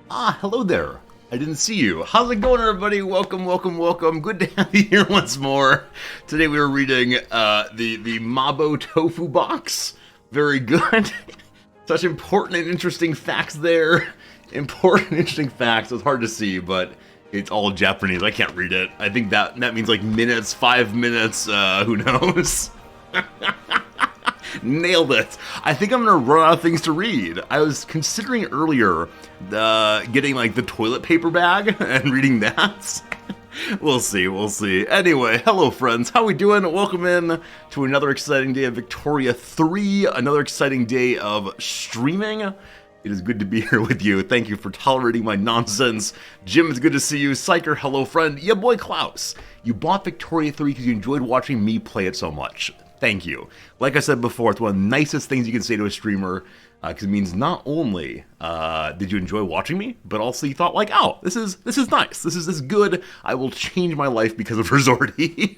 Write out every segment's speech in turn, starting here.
Hello there. I didn't see you. How's it going, everybody? Welcome, welcome, welcome. Good to have you here once more. Today we were reading the Mabo Tofu box. Very good. Such important and interesting facts there. Important, interesting facts. It's hard to see, but it's all Japanese. I can't read it. I think that means like minutes, 5 minutes. Who knows? Nailed it. I think I'm gonna run out of things to read. I was considering earlier getting like the toilet paper bag and reading that. We'll see, we'll see. Anyway, hello friends, how we doing? Welcome in to another exciting day of Victoria 3, another exciting day of streaming. It is good to be here with you. Thank you for tolerating my nonsense. Jim, it's good to see you. Psyker, hello friend. Yeah, boy Klaus. You bought Victoria 3 because you enjoyed watching me play it so much. Thank you. Like I said before, it's one of the nicest things you can say to a streamer, because it means not only did you enjoy watching me, but also you thought like, oh, this is nice. This is good. I will change my life because of Rizordi.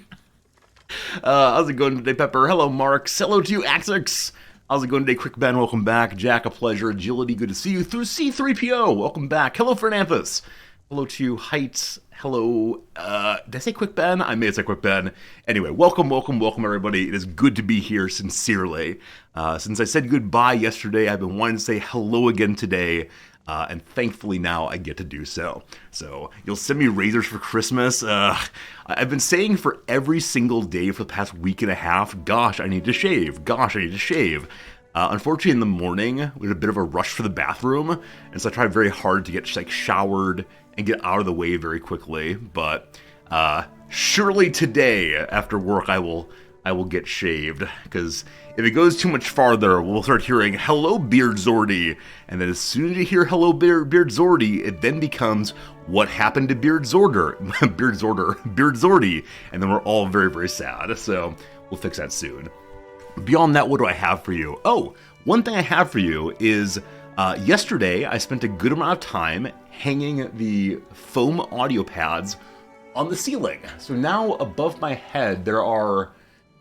How's it going today, Pepper? Hello, Mark. Hello to you, Axix. How's it going today, Quick Ben? Welcome back. Jack, a pleasure. Agility, good to see you. Through C3PO, welcome back. Hello, Fernanthus. Hello to you, Heights. Hello, did I say Quick Ben? I may have said Quick Ben. Anyway, welcome, welcome, welcome, everybody. It is good to be here, sincerely. Since I said goodbye yesterday, I've been wanting to say hello again today, and thankfully now I get to do so. So, you'll send me razors for Christmas. I've been saying for every single day for the past week and a half, gosh, I need to shave. Gosh, I need to shave. Unfortunately, in the morning, we had a bit of a rush for the bathroom, and so I tried very hard to get like showered and get out of the way very quickly. But surely today, after work, I will get shaved, because if it goes too much farther, we'll start hearing "Hello, Beard Zordy," and then as soon as you hear "Hello, Beard Zordy," it then becomes "What happened to Beard Zorder?" Beard Zordy, and then we're all very, very sad. So we'll fix that soon. Beyond that, what do I have for you? Oh, one thing I have for you is yesterday I spent a good amount of time hanging the foam audio pads on the ceiling. So now above my head there are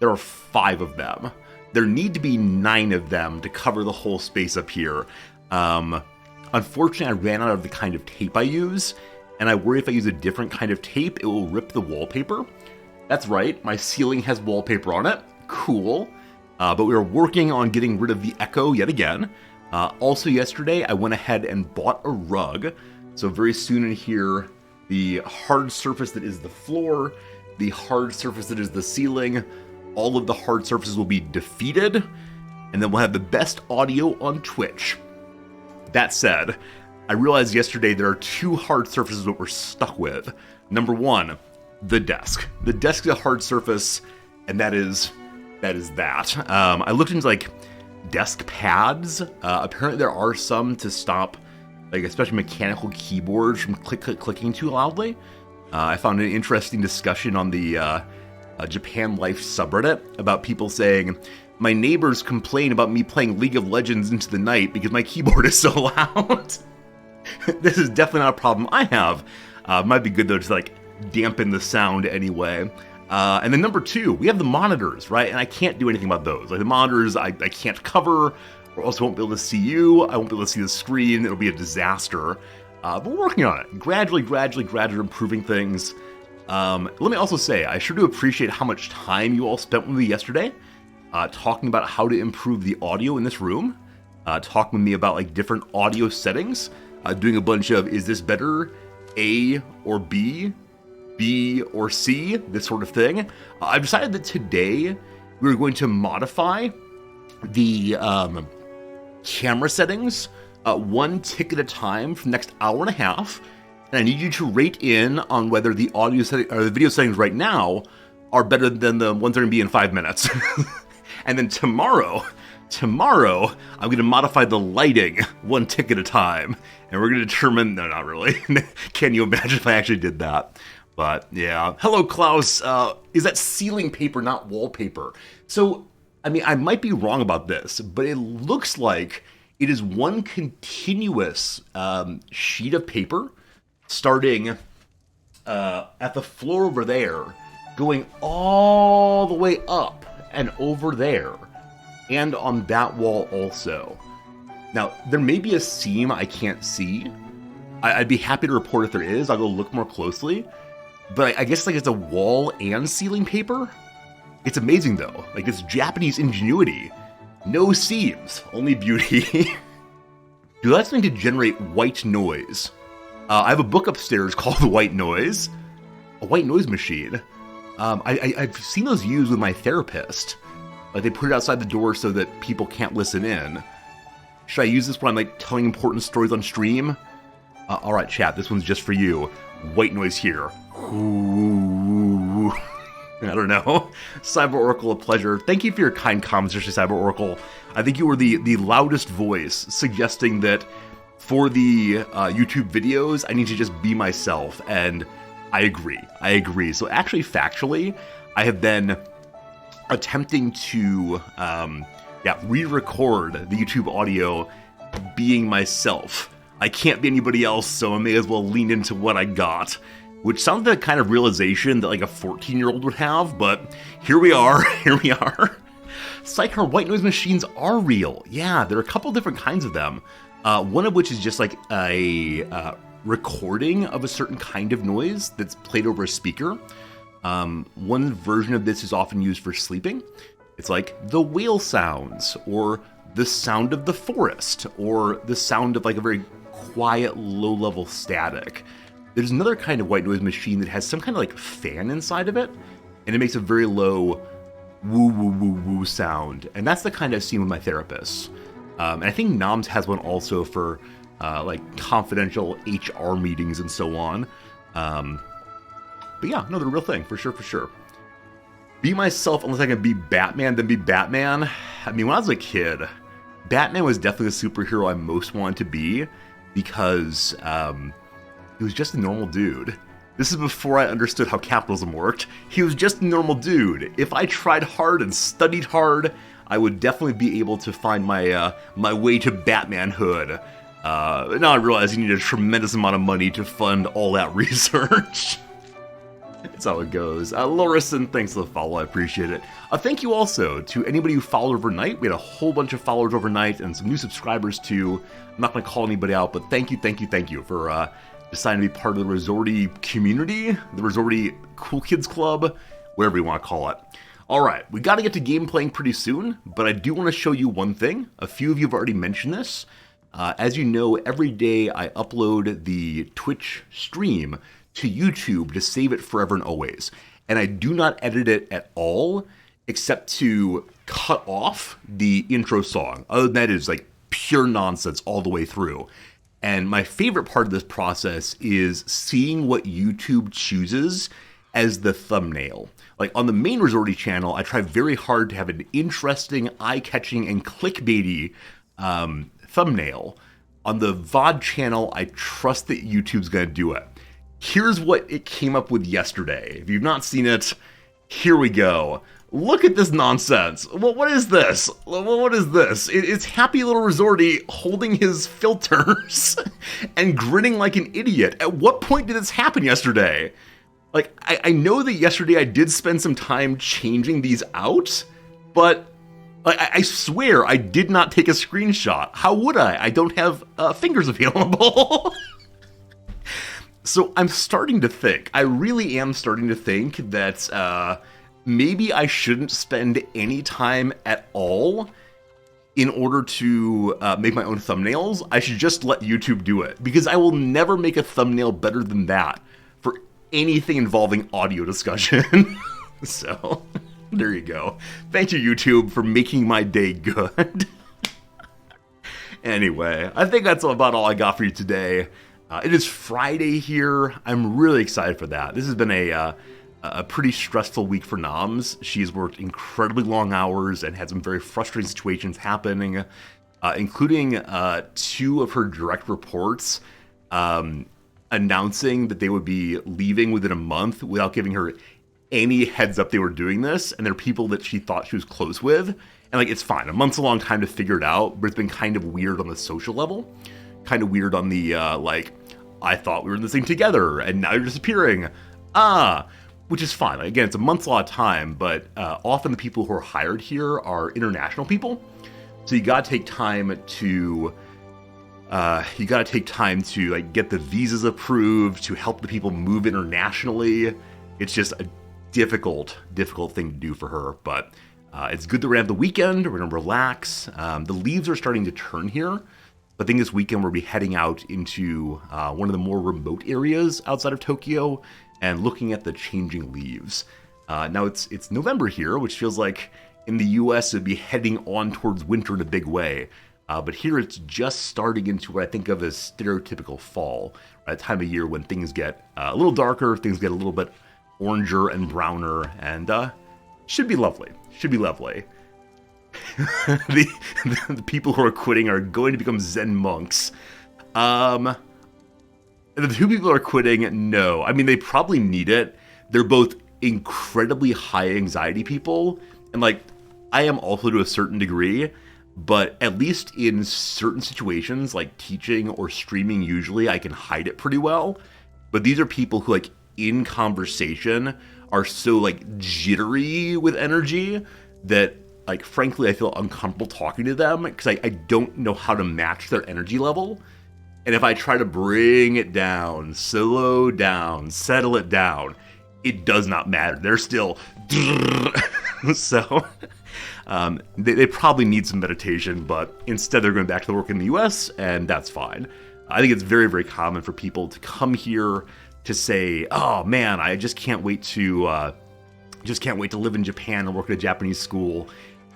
5 of them. There need to be 9 of them to cover the whole space up here. Unfortunately, I ran out of the kind of tape I use, and I worry if I use a different kind of tape, it will rip the wallpaper. That's right, my ceiling has wallpaper on it. Cool. But we were working on getting rid of the echo yet again. Also yesterday, I went ahead and bought a rug. So very soon in here, the hard surface that is the floor, the hard surface that is the ceiling, all of the hard surfaces will be defeated, and then we'll have the best audio on Twitch. That said, I realized yesterday there are 2 hard surfaces that we're stuck with. Number 1, the desk. The desk is a hard surface, and that is that. I looked into like desk pads. Apparently there are some to stop, like especially mechanical keyboards from clicking too loudly. I found an interesting discussion on the Japan Life subreddit about people saying, my neighbors complain about me playing League of Legends into the night because my keyboard is so loud. This is definitely not a problem I have. Might be good though to like dampen the sound anyway. And then number 2, we have the monitors, right? And I can't do anything about those. Like the monitors, I can't cover, or else I won't be able to see you. I won't be able to see the screen. It'll be a disaster. But we're working on it. Gradually improving things. Let me also say, I sure do appreciate how much time you all spent with me yesterday, talking about how to improve the audio in this room, talking with me about like different audio settings, doing a bunch of, is this better, A or B or C, this sort of thing. I've decided that today we're going to modify the camera settings one tick at a time for the next hour and a half. And I need you to rate in on whether the audio setting or the video settings right now are better than the ones that are going to be in 5 minutes. And then tomorrow, I'm going to modify the lighting one tick at a time. And we're going to determine, no, not really. Can you imagine if I actually did that? But yeah. Hello, Klaus. Is that ceiling paper, not wallpaper? So, I mean, I might be wrong about this, but it looks like it is one continuous sheet of paper starting at the floor over there, going all the way up and over there, and on that wall also. Now, there may be a seam I can't see, I'd be happy to report if there is. I'll go look more closely. But I guess like it's a wall and ceiling paper. It's amazing though. Like it's Japanese ingenuity. No seams, only beauty. Do that something to generate white noise. I have a book upstairs called White Noise. A white noise machine. I've seen those used with my therapist. Like they put it outside the door so that people can't listen in. Should I use this when I'm like telling important stories on stream? Alright chat, this one's just for you. White noise here. Ooh. I don't know. Cyber Oracle, a pleasure. Thank you for your kind comments, Cyber Oracle. I think you were the loudest voice suggesting that for the YouTube videos, I need to just be myself, and I agree. So actually, factually, I have been attempting to re-record the YouTube audio being myself. I can't be anybody else, so I may as well lean into what I got. Which sounds like the kind of realization that like a 14-year-old would have, but here we are, Sidecar white noise machines are real. Yeah, there are a couple different kinds of them. One of which is just like a recording of a certain kind of noise that's played over a speaker. One version of this is often used for sleeping. It's like the whale sounds, or the sound of the forest, or the sound of like a very quiet, low-level static. There's another kind of white noise machine that has some kind of like fan inside of it, and it makes a very low woo woo woo woo sound. And that's the kind I've seen with my therapists. And I think Noms has one also for like confidential HR meetings and so on. But yeah, no, they're a real thing, for sure. Be myself unless I can be Batman, then be Batman. I mean, when I was a kid, Batman was definitely the superhero I most wanted to be because he was just a normal dude. This is before I understood how capitalism worked. He was just a normal dude. If I tried hard and studied hard, I would definitely be able to find my my way to Batmanhood. Now I realize you need a tremendous amount of money to fund all that research. That's how it goes. Lorison, thanks for the follow. I appreciate it. Thank you also to anybody who followed overnight. We had a whole bunch of followers overnight and some new subscribers too. I'm not going to call anybody out, but thank you for deciding to be part of the Resorty community, the Resorty Cool Kids Club, whatever you want to call it. All right, we got to get to game playing pretty soon, but I do want to show you one thing. A few of you have already mentioned this. As you know, every day I upload the Twitch stream to YouTube to save it forever and always. And I do not edit it at all, except to cut off the intro song. Other than that, it's like pure nonsense all the way through. And my favorite part of this process is seeing what YouTube chooses as the thumbnail. Like on the main Resorty channel, I try very hard to have an interesting, eye-catching, and clickbaity thumbnail. On the VOD channel, I trust that YouTube's gonna do it. Here's what it came up with yesterday. If you've not seen it, here we go. Look at this nonsense. What is this? What is this? It's Happy Little Resorty holding his filters and grinning like an idiot. At what point did this happen yesterday? Like, I know that yesterday I did spend some time changing these out, but I swear I did not take a screenshot. How would I? I don't have fingers available. So I'm starting to think, I really am starting to think that maybe I shouldn't spend any time at all in order to make my own thumbnails. I should just let YouTube do it, because I will never make a thumbnail better than that for anything involving audio discussion. So, there you go. Thank you, YouTube, for making my day good. Anyway, I think that's about all I got for you today. It is Friday here. I'm really excited for that. This has been a pretty stressful week for Noms. She's worked incredibly long hours and had some very frustrating situations happening, including 2 of her direct reports announcing that they would be leaving within a month without giving her any heads up they were doing this, and they're people that she thought she was close with. And like, it's fine. A month's a long time to figure it out, but it's been kind of weird on the social level. Kind of weird on the, like, I thought we were in this thing together, and now you're disappearing. Which is fine. Again, it's a month's a lot of time, but often the people who are hired here are international people. So you gotta take time to You gotta take time to like get the visas approved, to help the people move internationally. It's just a difficult thing to do for her, but it's good that we're gonna have the weekend, we're gonna relax. The leaves are starting to turn here. I think this weekend we'll be heading out into one of the more remote areas outside of Tokyo and looking at the changing leaves. Now it's November here, which feels like in the US it'd be heading on towards winter in a big way. But here it's just starting into what I think of as stereotypical fall, right? A time of year when things get a little darker, things get a little bit oranger and browner, and should be lovely. Should be lovely. the people who are quitting are going to become Zen monks. The two people who are quitting, no. I mean, they probably need it. They're both incredibly high anxiety people, and like, I am also to a certain degree, but at least in certain situations, like teaching or streaming, usually I can hide it pretty well. But these are people who, like, in conversation are so, like, jittery with energy that, like, frankly, I feel uncomfortable talking to them because I don't know how to match their energy level. And if I try to bring it down, slow down, settle it down, it does not matter. They're still... So, they probably need some meditation, but instead they're going back to work in the US, and that's fine. I think it's very, very common for people to come here to say, oh man, I just can't wait to live in Japan and work at a Japanese school.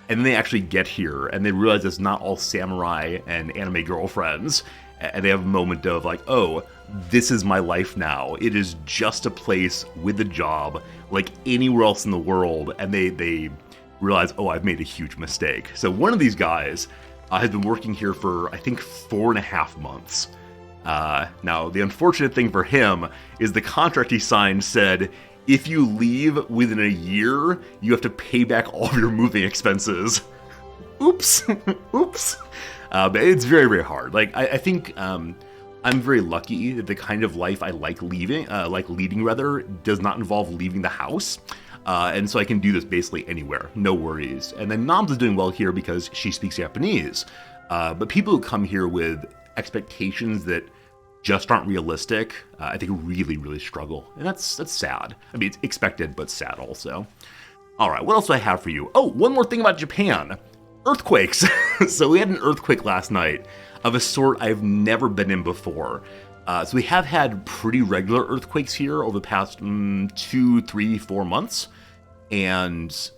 And then they actually get here and they realize it's not all samurai and anime girlfriends. And they have a moment of like, oh, this is my life now. It is just a place with a job like anywhere else in the world. And they realize, oh, I've made a huge mistake. So one of these guys has been working here for, I think, 4.5 months. Now, the unfortunate thing for him is the contract he signed said, if you leave within a year, you have to pay back all of your moving expenses. Oops. Oops. But it's very, very hard. Like, I think I'm very lucky that the kind of life I like leading does not involve leaving the house. And so I can do this basically anywhere, no worries. And then Noms is doing well here because she speaks Japanese. But people who come here with expectations that just aren't realistic, I think really, really struggle. And that's sad. I mean, it's expected, but sad also. All right, what else do I have for you? Oh, one more thing about Japan. Earthquakes. So we had an earthquake last night of a sort I've never been in before. So we have had pretty regular earthquakes here over the past 2, 3, 4 months. And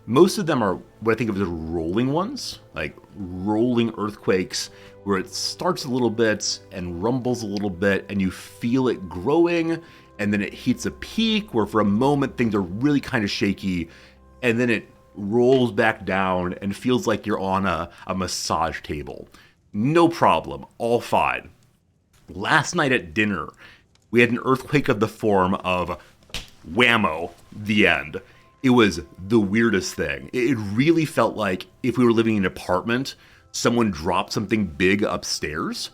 most of them are what I think of as rolling ones, like rolling earthquakes where it starts a little bit and rumbles a little bit and you feel it growing and then it hits a peak where for a moment things are really kind of shaky and then it rolls back down and feels like you're on a massage table. No problem, all fine. Last night at dinner, we had an earthquake of the form of whammo, the end. It was the weirdest thing. It really felt like if we were living in an apartment, someone dropped something big upstairs.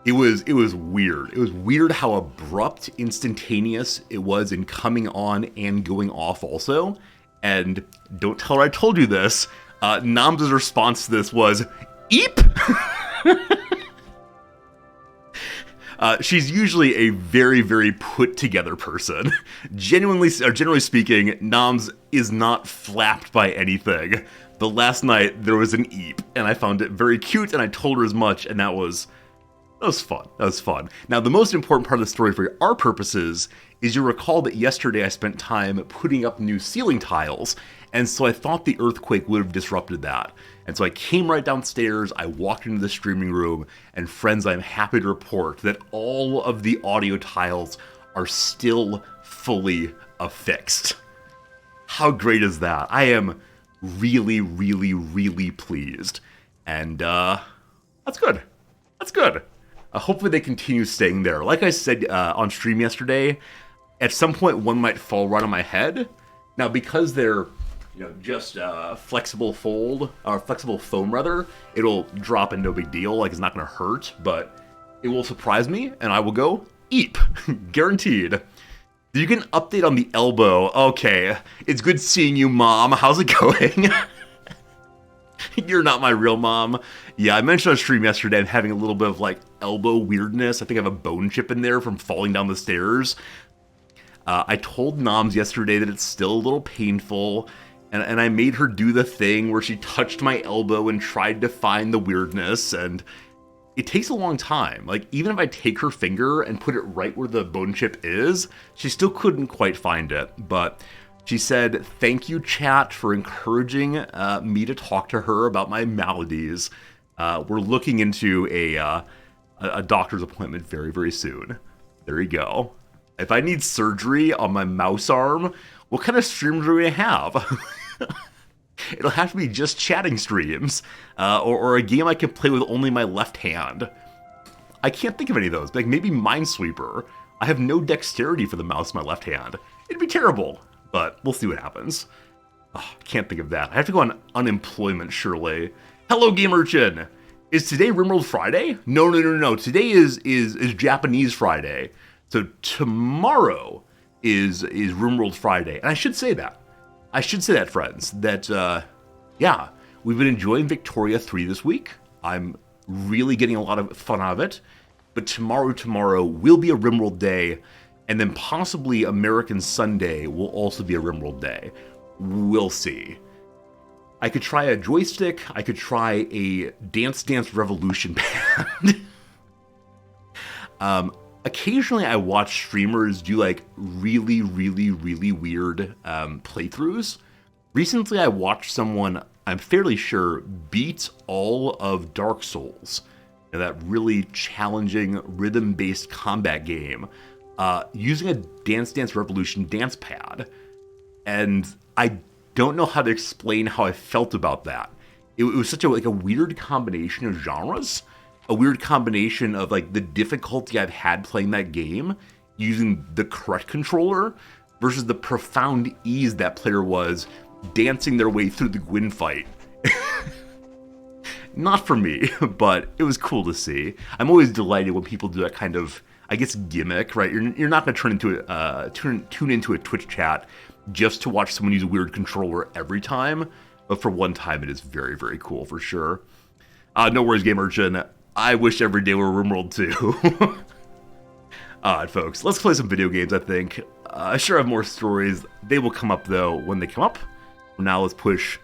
It was weird. It was weird how abrupt, instantaneous it was in coming on and going off also. And don't tell her I told you this, Noms' response to this was, eep! She's usually a very, very put-together person. Generally speaking, Noms is not flapped by anything. But last night, there was an eep, and I found it very cute, and I told her as much, and that was fun. That was fun. Now, the most important part of the story for our purposes is you'll recall that yesterday I spent time putting up new ceiling tiles, and so I thought the earthquake would have disrupted that. And so I came right downstairs, I walked into the streaming room, and friends, I'm happy to report that all of the audio tiles are still fully affixed. How great is that? I am really, really, really pleased. And that's good. That's good. Hopefully they continue staying there. Like I said on stream yesterday, at some point one might fall right on my head. Now, because they're just flexible foam rather, it'll drop and no big deal. Like, it's not going to hurt, but it will surprise me, and I will go eep, guaranteed. You can update on the elbow. Okay, it's good seeing you, Mom. How's it going? You're not my real mom. Yeah, I mentioned on stream yesterday I'm having a little bit of like elbow weirdness. I think I have a bone chip in there from falling down the stairs. I told Noms yesterday that it's still a little painful, and I made her do the thing where she touched my elbow and tried to find the weirdness, and it takes a long time. Like, even if I take her finger and put it right where the bone chip is, she still couldn't quite find it. But she said, "Thank you, chat, for encouraging me to talk to her about my maladies. We're looking into a doctor's appointment very, very soon." There you go. If I need surgery on my mouse arm, what kind of streams do we have? It'll have to be just chatting streams, or a game I can play with only my left hand. I can't think of any of those. Like maybe Minesweeper. I have no dexterity for the mouse in my left hand. It'd be terrible, but we'll see what happens. Oh, can't think of that. I have to go on unemployment, surely. Hello, Game Urchin. Is today RimWorld Friday? No. Today is Japanese Friday. So tomorrow is RimWorld Friday, and I should say that. Friends, that, yeah, we've been enjoying Victoria 3 this week. I'm really getting a lot of fun out of it, but tomorrow will be a RimWorld day, and then possibly American Sunday will also be a RimWorld day. We'll see. I could try a joystick, I could try a Dance Dance Revolution pad. Occasionally I watch streamers do like really weird playthroughs. Recently I watched someone, I'm fairly sure, beat all of Dark Souls, that really challenging rhythm-based combat game, using a Dance Dance Revolution dance pad. And I don't know how to explain how I felt about that. It was such a weird combination of genres. A weird combination of like the difficulty I've had playing that game using the correct controller versus the profound ease that player was dancing their way through the Gwyn fight. Not for me, but it was cool to see. I'm always delighted when people do that kind of, I guess, gimmick, right? You're not going to tune into a Twitch chat just to watch someone use a weird controller every time, but for one time it is very, very cool for sure. No worries, Game Urchin. I wish every day were RimWorld 2. Alright, folks, let's play some video games, I think. I sure have more stories. They will come up, though, when they come up. For now, let's push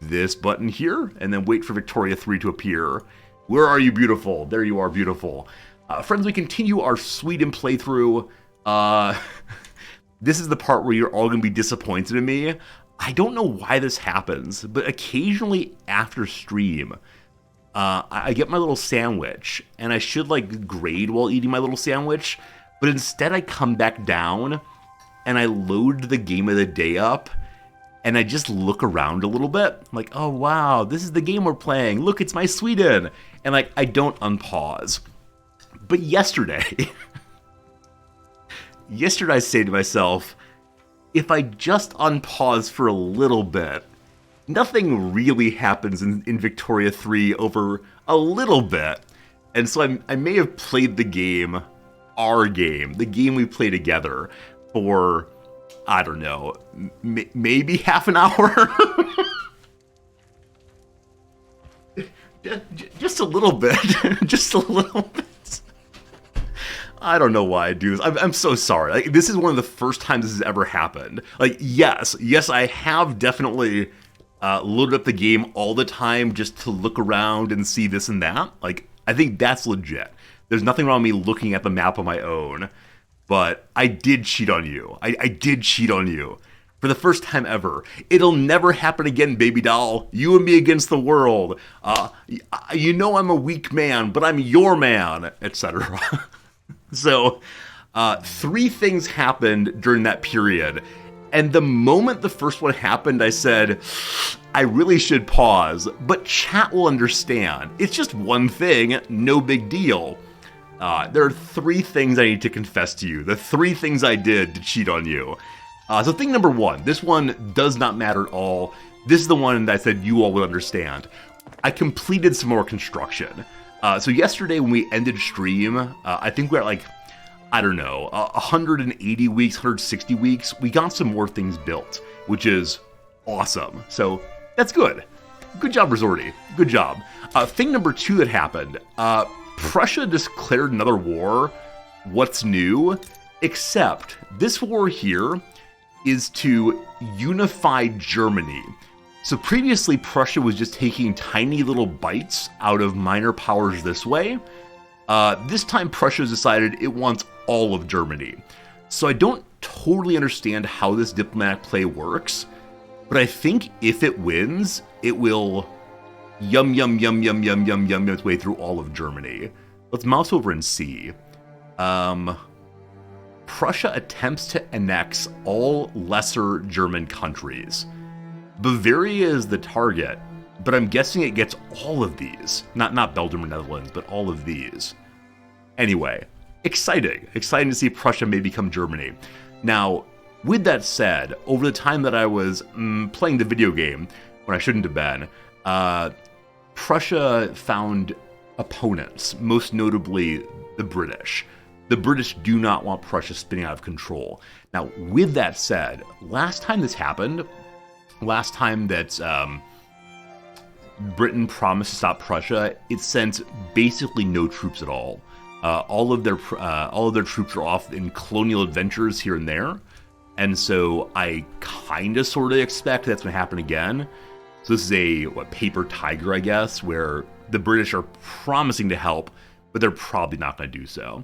this button here, and then wait for Victoria 3 to appear. Where are you, beautiful? There you are, beautiful. Friends, we continue our Sweden playthrough. This is the part where you're all going to be disappointed in me. I don't know why this happens, but occasionally after stream, I get my little sandwich, and I should like grade while eating my little sandwich, but instead I come back down, and I load the game of the day up, and I just look around a little bit, like, oh wow, this is the game we're playing, look, it's my Sweden, and like, I don't unpause. But yesterday, I say to myself, if I just unpause for a little bit, nothing really happens in Victoria 3 over a little bit. And so I may have played the game, our game, the game we play together, for, I don't know, maybe half an hour? Just a little bit. Just a little bit. I don't know why I do this. I'm so sorry. Like, this is one of the first times this has ever happened. Like, yes, I have definitely loaded up the game all the time just to look around and see this and that. Like, I think that's legit. There's nothing wrong with me looking at the map on my own. But I did cheat on you. I did cheat on you. For the first time ever. It'll never happen again, baby doll. You and me against the world. You know I'm a weak man, but I'm your man, etc. So, 3 things happened during that period. And the moment the first one happened, I said, I really should pause, but chat will understand. It's just one thing, no big deal. There are 3 things I need to confess to you. The 3 things I did to cheat on you. So thing number 1, this one does not matter at all. This is the one that I said you all would understand. I completed some more construction. So yesterday when we ended stream, I think we're at like, I don't know, 180 weeks, 160 weeks. We got some more things built, which is awesome. So that's good. Good job, Resorti. Good job. Thing number 2 that happened. Prussia declared another war. What's new? Except this war here is to unify Germany. So previously, Prussia was just taking tiny little bites out of minor powers this way. This time, Prussia has decided it wants all of Germany. So I don't totally understand how this diplomatic play works, but I think if it wins, it will yum its way through all of Germany. Let's mouse over and see. Prussia attempts to annex all lesser German countries. Bavaria is the target, but I'm guessing it gets all of these. Not Belgium or Netherlands, but all of these. Anyway, exciting. Exciting to see Prussia may become Germany. Now, with that said, over the time that I was playing the video game, when I shouldn't have been, Prussia found opponents, most notably the British. The British do not want Prussia spinning out of control. Now, with that said, last time this happened, last time that Britain promised to stop Prussia, it sent basically no troops at all. All of their troops are off in colonial adventures here and there, and so I kind of sort of expect that's going to happen again. So this is a paper tiger, I guess, where the British are promising to help, but they're probably not going to do so.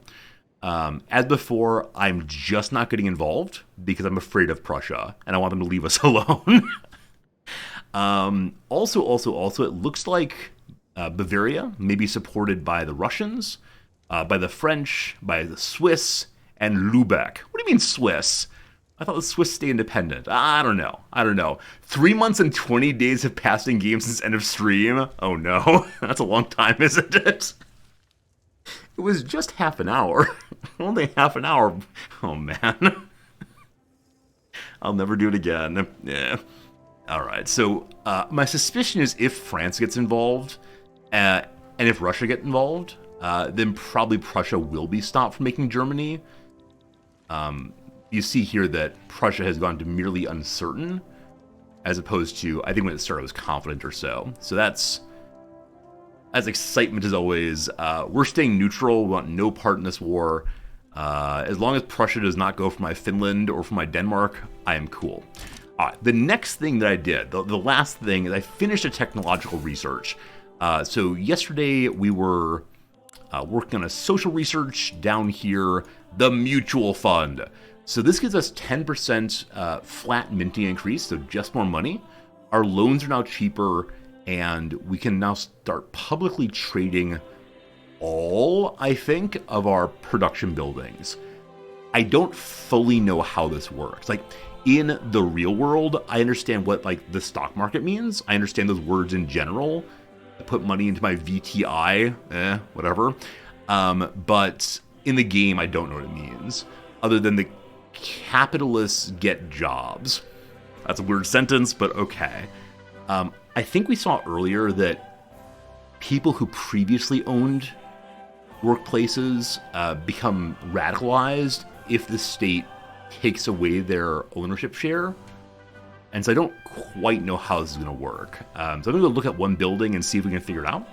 As before, I'm just not getting involved because I'm afraid of Prussia, and I want them to leave us alone. Also, it looks like Bavaria may be supported by the Russians, by the French, by the Swiss, and Lubeck. What do you mean Swiss? I thought the Swiss stay independent. I don't know. 3 months and 20 days have passed in game since end of stream. Oh no, that's a long time, isn't it? It was just half an hour. Only half an hour. Oh man. I'll never do it again. Yeah. Alright, so my suspicion is if France gets involved, and if Russia gets involved, then probably Prussia will be stopped from making Germany. You see here that Prussia has gone to merely uncertain, as opposed to, I think when it started it was confident or so. So that's as excitement as always. We're staying neutral. We want no part in this war. As long as Prussia does not go for my Finland or for my Denmark, I am cool. The next thing that I did, the last thing, is I finished a technological research. So yesterday we were working on a social research down here, the mutual fund. So this gives us 10% flat minting increase, so just more money. Our loans are now cheaper, and we can now start publicly trading all, I think, of our production buildings. I don't fully know how this works. Like, in the real world, I understand what, like, the stock market means. I understand those words in general. I put money into my VTI, whatever. But in the game, I don't know what it means, other than the capitalists get jobs. That's a weird sentence, but okay. I think we saw earlier that people who previously owned workplaces become radicalized if the state takes away their ownership share. And so I don't quite know how this is going to work. So I'm going to go look at one building and see if we can figure it out.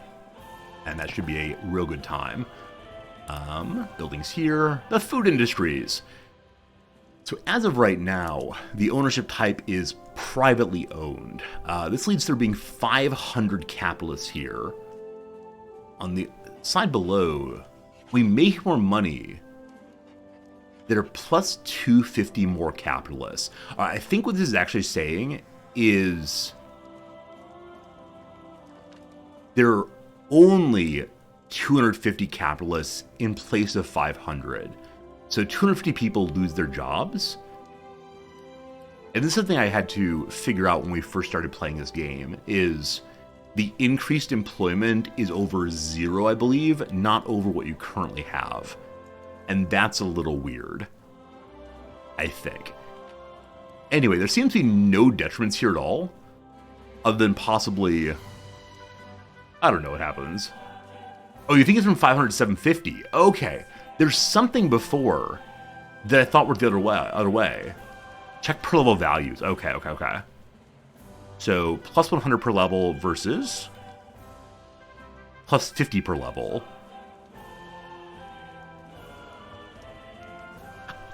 And that should be a real good time. Buildings here. The food industries. So as of right now, the ownership type is privately owned. This leads to there being 500 capitalists here. On the side below, we make more money. There are plus 250 more capitalists. I think what this is actually saying is there are only 250 capitalists in place of 500. So 250 people lose their jobs. And this is something I had to figure out when we first started playing this game, is the increased employment is over 0, I believe, not over what you currently have. And that's a little weird, I think. Anyway, there seems to be no detriments here at all, other than possibly, I don't know what happens. Oh, you think it's from 500 to 750? Okay. There's something before that I thought worked the other way. Check per level values. Okay. So plus 100 per level versus plus 50 per level.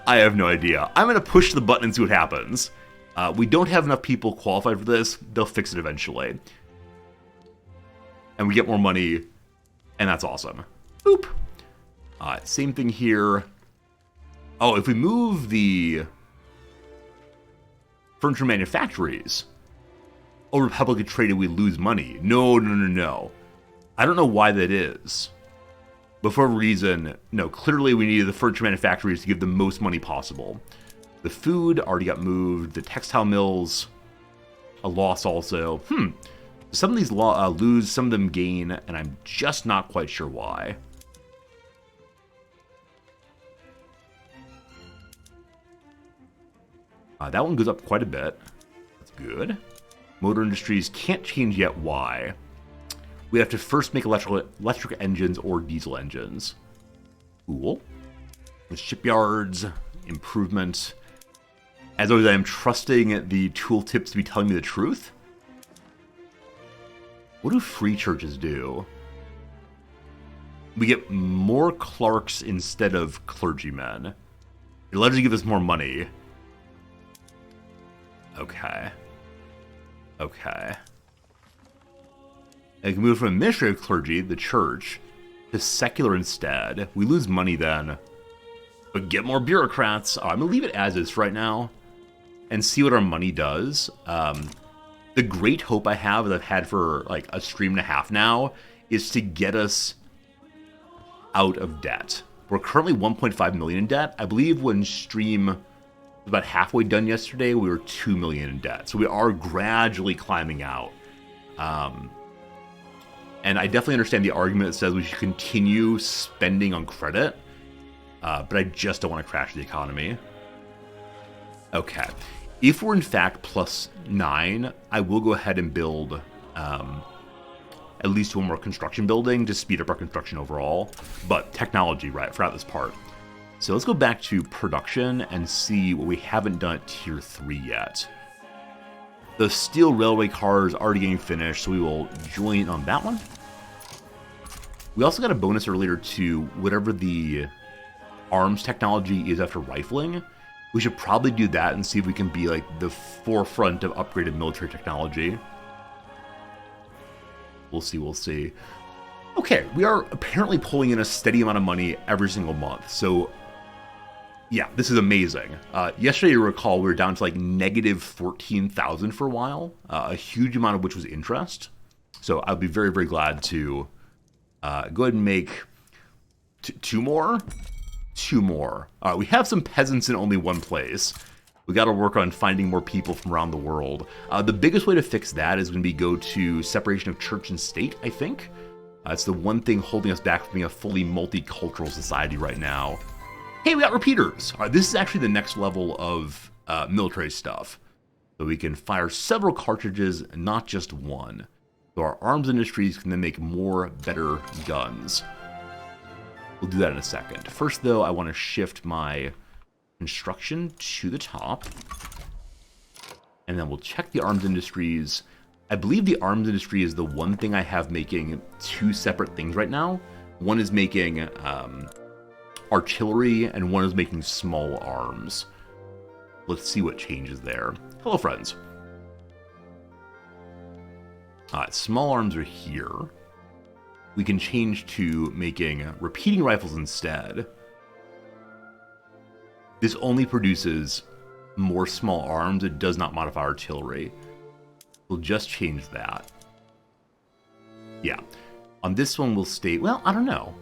I have no idea. I'm going to push the button and see what happens. We don't have enough people qualified for this. They'll fix it eventually. And we get more money, and that's awesome. Boop. Same thing here. Oh, if we move the furniture manufactories over publicly traded, we lose money. No. I don't know why that is. But for a reason, no, clearly we needed the furniture manufacturers to give the most money possible. The food already got moved. The textile mills, a loss also. Some of these lose, some of them gain, and I'm just not quite sure why. That one goes up quite a bit. That's good. Motor industries can't change yet. Why? We have to first make electric engines or diesel engines. Cool. The shipyards, improvement. As always, I am trusting the tooltips to be telling me the truth. What do free churches do? We get more clerks instead of clergymen. It allows you to give us more money. Okay. I can move from administrative clergy, the church, to secular instead. We lose money then, but get more bureaucrats. I'm gonna leave it as is right now and see what our money does. The great hope I have, that I've had for like a stream and a half now, is to get us out of debt. We're currently 1.5 million in debt. I believe when stream was about halfway done yesterday, we were 2 million in debt. So we are gradually climbing out. And I definitely understand the argument that says we should continue spending on credit, but I just don't want to crash the economy. Okay. If we're in fact plus 9, I will go ahead and build at least one more construction building to speed up our construction overall. But technology, right? I forgot this part. So let's go back to production and see what we haven't done at tier 3 yet. The steel railway car is already getting finished, so we will join on that one. We also got a bonus earlier to whatever the arms technology is after rifling. We should probably do that and see if we can be like the forefront of upgraded military technology. We'll see. Okay, we are apparently pulling in a steady amount of money every single month. So yeah, this is amazing. Yesterday, you recall, we were down to like negative 14,000 for a while, a huge amount of which was interest. So I'd be very, very glad to go ahead and make two more. We have some peasants in only one place. We got to work on finding more people from around the world. The biggest way to fix that is going to be go to separation of church and state, I think. It's the one thing holding us back from being a fully multicultural society right now. Hey, we got repeaters. All right, this is actually the next level of military stuff. So we can fire several cartridges, not just one. So our arms industries can then make more, better guns. We'll do that in a second. First, though, I want to shift my construction to the top. And then we'll check the arms industries. I believe the arms industry is the one thing I have making two separate things right now. One is making artillery, and one is making small arms. Let's see what changes there. Hello, friends. Small arms are here. We can change to making repeating rifles instead. This only produces more small arms. It does not modify artillery. We'll just change that. Yeah. On this one, we'll state, well, I don't know.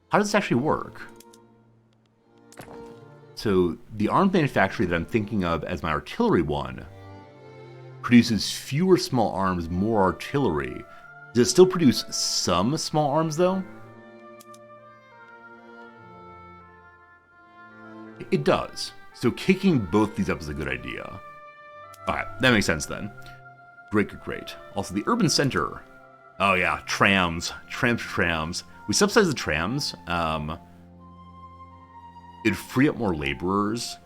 How does this actually work? So the arms manufacturer that I'm thinking of as my artillery one produces fewer small arms, more artillery. Does it still produce some small arms, though? It does. So kicking both these up is a good idea. Alright, that makes sense then. Great. Also, the urban center. Oh yeah, trams. Trams. We subsidize the trams. It'd free up more laborers.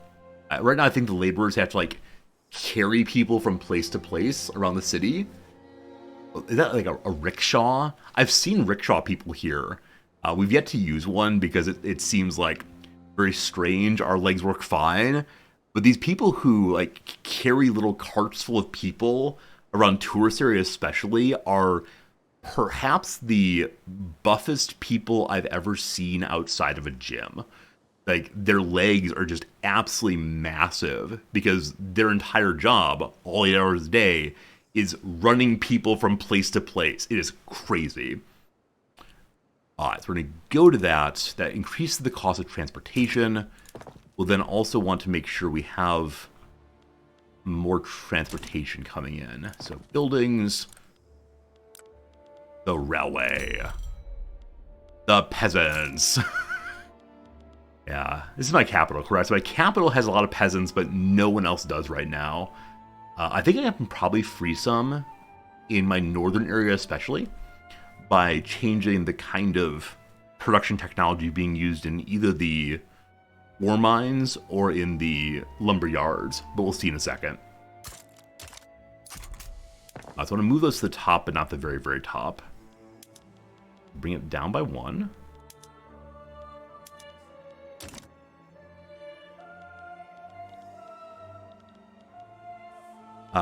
Right now, I think the laborers have to, like, carry people from place to place around the city. Is that like a rickshaw? I've seen rickshaw people here. We've yet to use one because it seems like very strange. Our legs work fine. But these people who like carry little carts full of people around tourist areas especially are perhaps the buffest people I've ever seen outside of a gym. Like their legs are just absolutely massive because their entire job, all 8 hours a day, is running people from place to place. It is crazy. All right, so we're going to go to that. That increases the cost of transportation. We'll then also want to make sure we have more transportation coming in. So buildings, the railway, the peasants. Yeah, this is my capital, correct? So my capital has a lot of peasants, but no one else does right now. I think I can probably free some in my northern area especially by changing the kind of production technology being used in either the ore mines or in the lumber yards, but we'll see in a second. So I want to move those to the top, but not the very, very top. Bring it down by 1.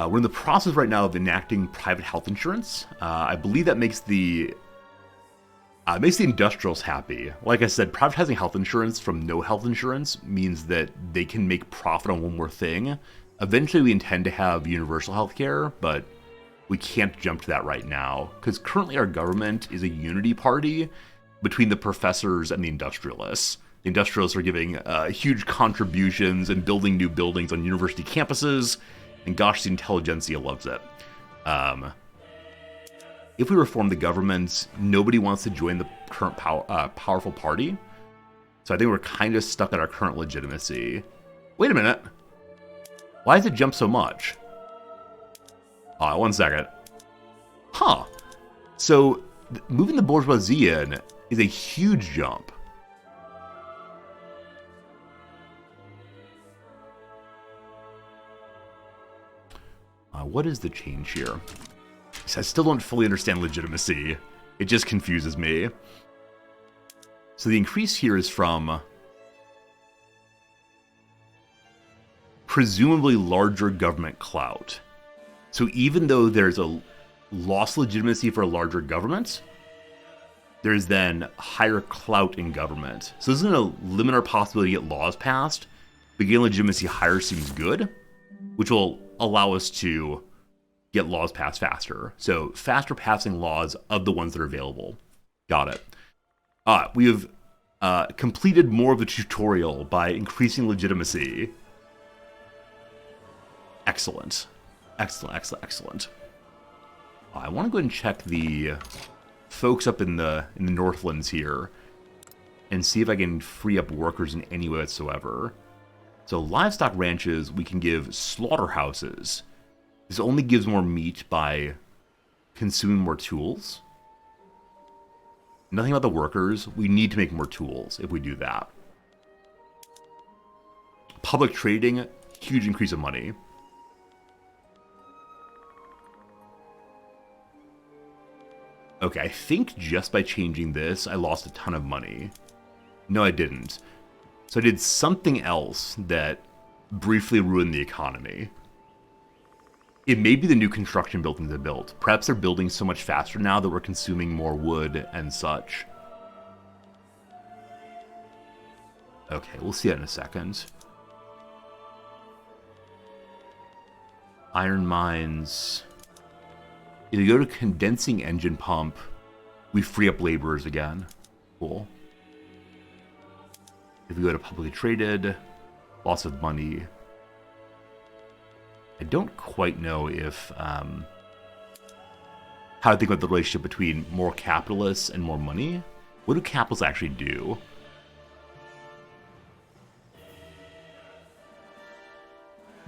We're in the process right now of enacting private health insurance. I believe that makes the industrials happy. Like I said, privatizing health insurance from no health insurance means that they can make profit on one more thing. Eventually, we intend to have universal healthcare, but we can't jump to that right now because currently our government is a unity party between the professors and the industrialists. The industrialists are giving huge contributions and building new buildings on university campuses. And gosh, the intelligentsia loves it. If we reform the government, nobody wants to join the current powerful party. So I think we're kind of stuck at our current legitimacy. Wait a minute. Why does it jump so much? 1 second. Huh. So moving the bourgeoisie in is a huge jump. What is the change here? I still don't fully understand legitimacy. It just confuses me. So the increase here is from presumably larger government clout. So even though there's a lost legitimacy for a larger government, there's then higher clout in government. So this is going to limit our possibility to get laws passed, but getting legitimacy higher seems good, which will allow us to get laws passed faster. So faster passing laws of the ones that are available. Got it. We have completed more of the tutorial by increasing legitimacy. Excellent. Excellent, excellent, excellent. I want to go ahead and check the folks up in the Northlands here and see if I can free up workers in any way whatsoever. So livestock ranches, we can give slaughterhouses. This only gives more meat by consuming more tools. Nothing about the workers. We need to make more tools if we do that. Public trading, huge increase of money. Okay, I think just by changing this, I lost a ton of money. No, I didn't. So I did something else that briefly ruined the economy. It may be the new construction buildings they built. Perhaps they're building so much faster now that we're consuming more wood and such. Okay, we'll see that in a second. Iron mines. If you go to condensing engine pump, we free up laborers again. Cool. If we go to publicly traded, loss of money. I don't quite know if how to think about the relationship between more capitalists and more money. What do capitalists actually do?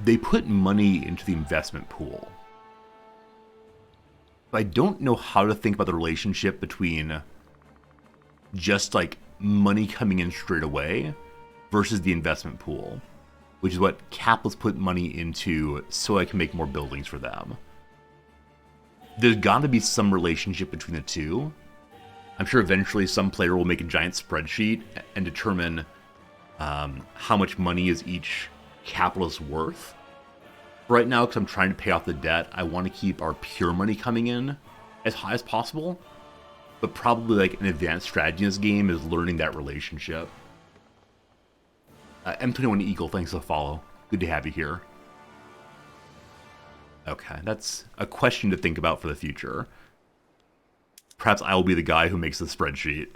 They put money into the investment pool. But I don't know how to think about the relationship between just like money coming in straight away versus the investment pool. which is what capitalists put money into so I can make more buildings for them. There's got to be some relationship between the two. I'm sure eventually some player will make a giant spreadsheet and determine how much money is each capitalist worth. Right now, because I'm trying to pay off the debt, I want to keep our pure money coming in as high as possible. But probably like an advanced strategy in this game is learning that relationship. M21 Eagle, thanks for the follow. Good to have you here. Okay, that's a question to think about for the future. Perhaps I will be the guy who makes the spreadsheet.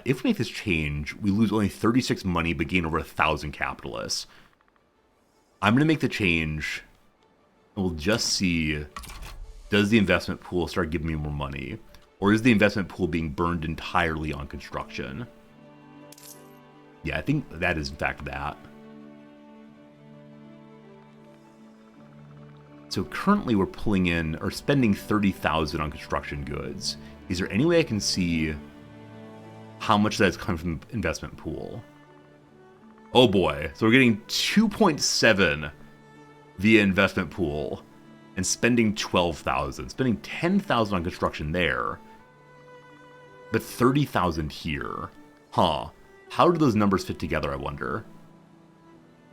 If we make this change, we lose only 36 money but gain over 1,000 capitalists. I'm going to make the change, and we'll just see, does the investment pool start giving me more money? Or is the investment pool being burned entirely on construction? Yeah, I think that is in fact that. So currently we're pulling in, or spending 30,000 on construction goods. Is there any way I can see how much that's coming from investment pool? Oh boy, so we're getting 2.7 via investment pool and spending 12,000. Spending 10,000 on construction there, but 30,000 here. Huh. How do those numbers fit together, I wonder?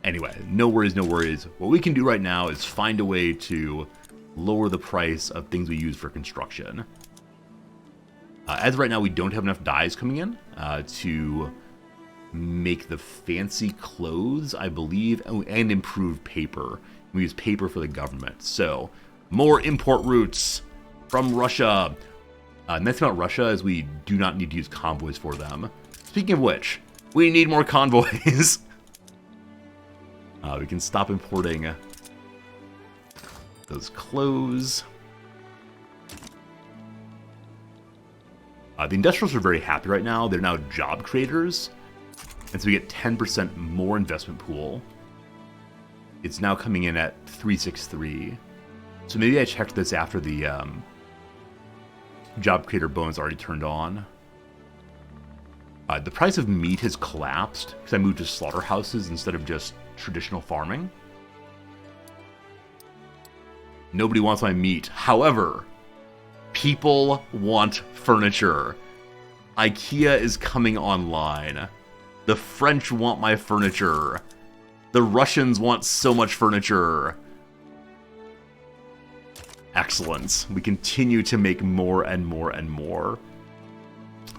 Anyway, no worries, no worries. What we can do right now is find a way to lower the price of things we use for construction. As of right now, we don't have enough dyes coming in to make the fancy clothes, I believe, and improve paper. We use paper for the government. So, more import routes from Russia. Nice about Russia is we do not need to use convoys for them. Speaking of which, we need more convoys. We can stop importing those clothes. The industrials are very happy right now. They're now job creators. And so we get 10% more investment pool. It's now coming in at 363. So maybe I checked this after the job creator bonus already turned on. The price of meat has collapsed because I moved to slaughterhouses instead of just traditional farming. Nobody wants my meat. However, people want furniture. IKEA is coming online. The French want my furniture. The Russians want so much furniture. Excellent. We continue to make more and more and more.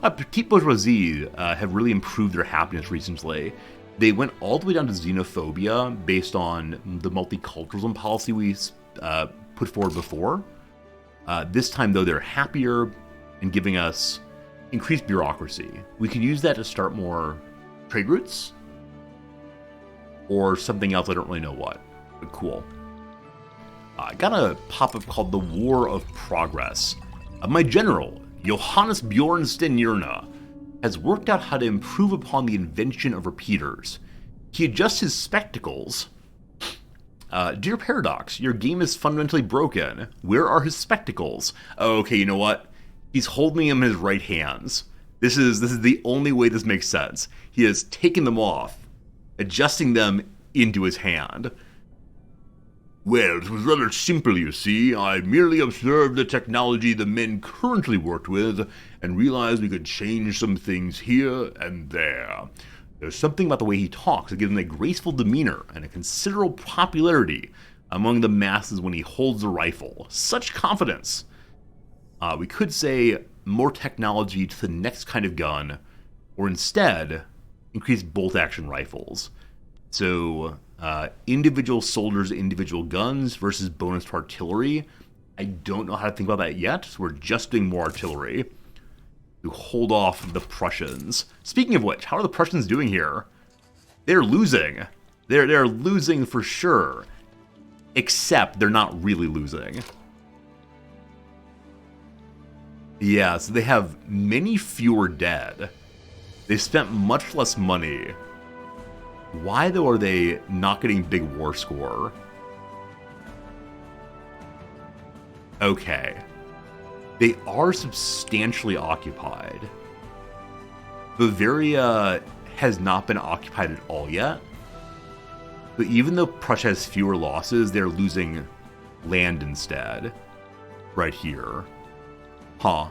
Petite Bourgeoisie have really improved their happiness recently. They went all the way down to xenophobia based on the multiculturalism policy we put forward before. This time, though, they're happier and giving us increased bureaucracy. We could use that to start more trade routes or something else. I don't really know what, but cool. I got a pop-up called the War of Progress. My general, Johannes Bjornsten Yrna, has worked out how to improve upon the invention of repeaters. He adjusts his spectacles. Dear Paradox, your game is fundamentally broken. Where are his spectacles? Oh, okay, you know what? He's holding them in his right hands. This is the only way this makes sense. He has taken them off, adjusting them into his hand. Well, it was rather simple, you see. I merely observed the technology the men currently worked with and realized we could change some things here and there. There's something about the way he talks that gives him a graceful demeanor and a considerable popularity among the masses when he holds a rifle. Such confidence. We could say more technology to the next kind of gun, or instead, increase bolt-action rifles. So, individual soldiers, individual guns versus bonus to artillery. I don't know how to think about that yet, so we're just doing more artillery to hold off the Prussians. Speaking of which, how are the Prussians doing here? They're losing. They're losing for sure. Except they're not really losing. Yeah, so they have many fewer dead. They spent much less money. Why, though, are they not getting big war score? Okay. They are substantially occupied. Bavaria has not been occupied at all yet. But even though Prussia has fewer losses, they're losing land instead. Right here. Huh.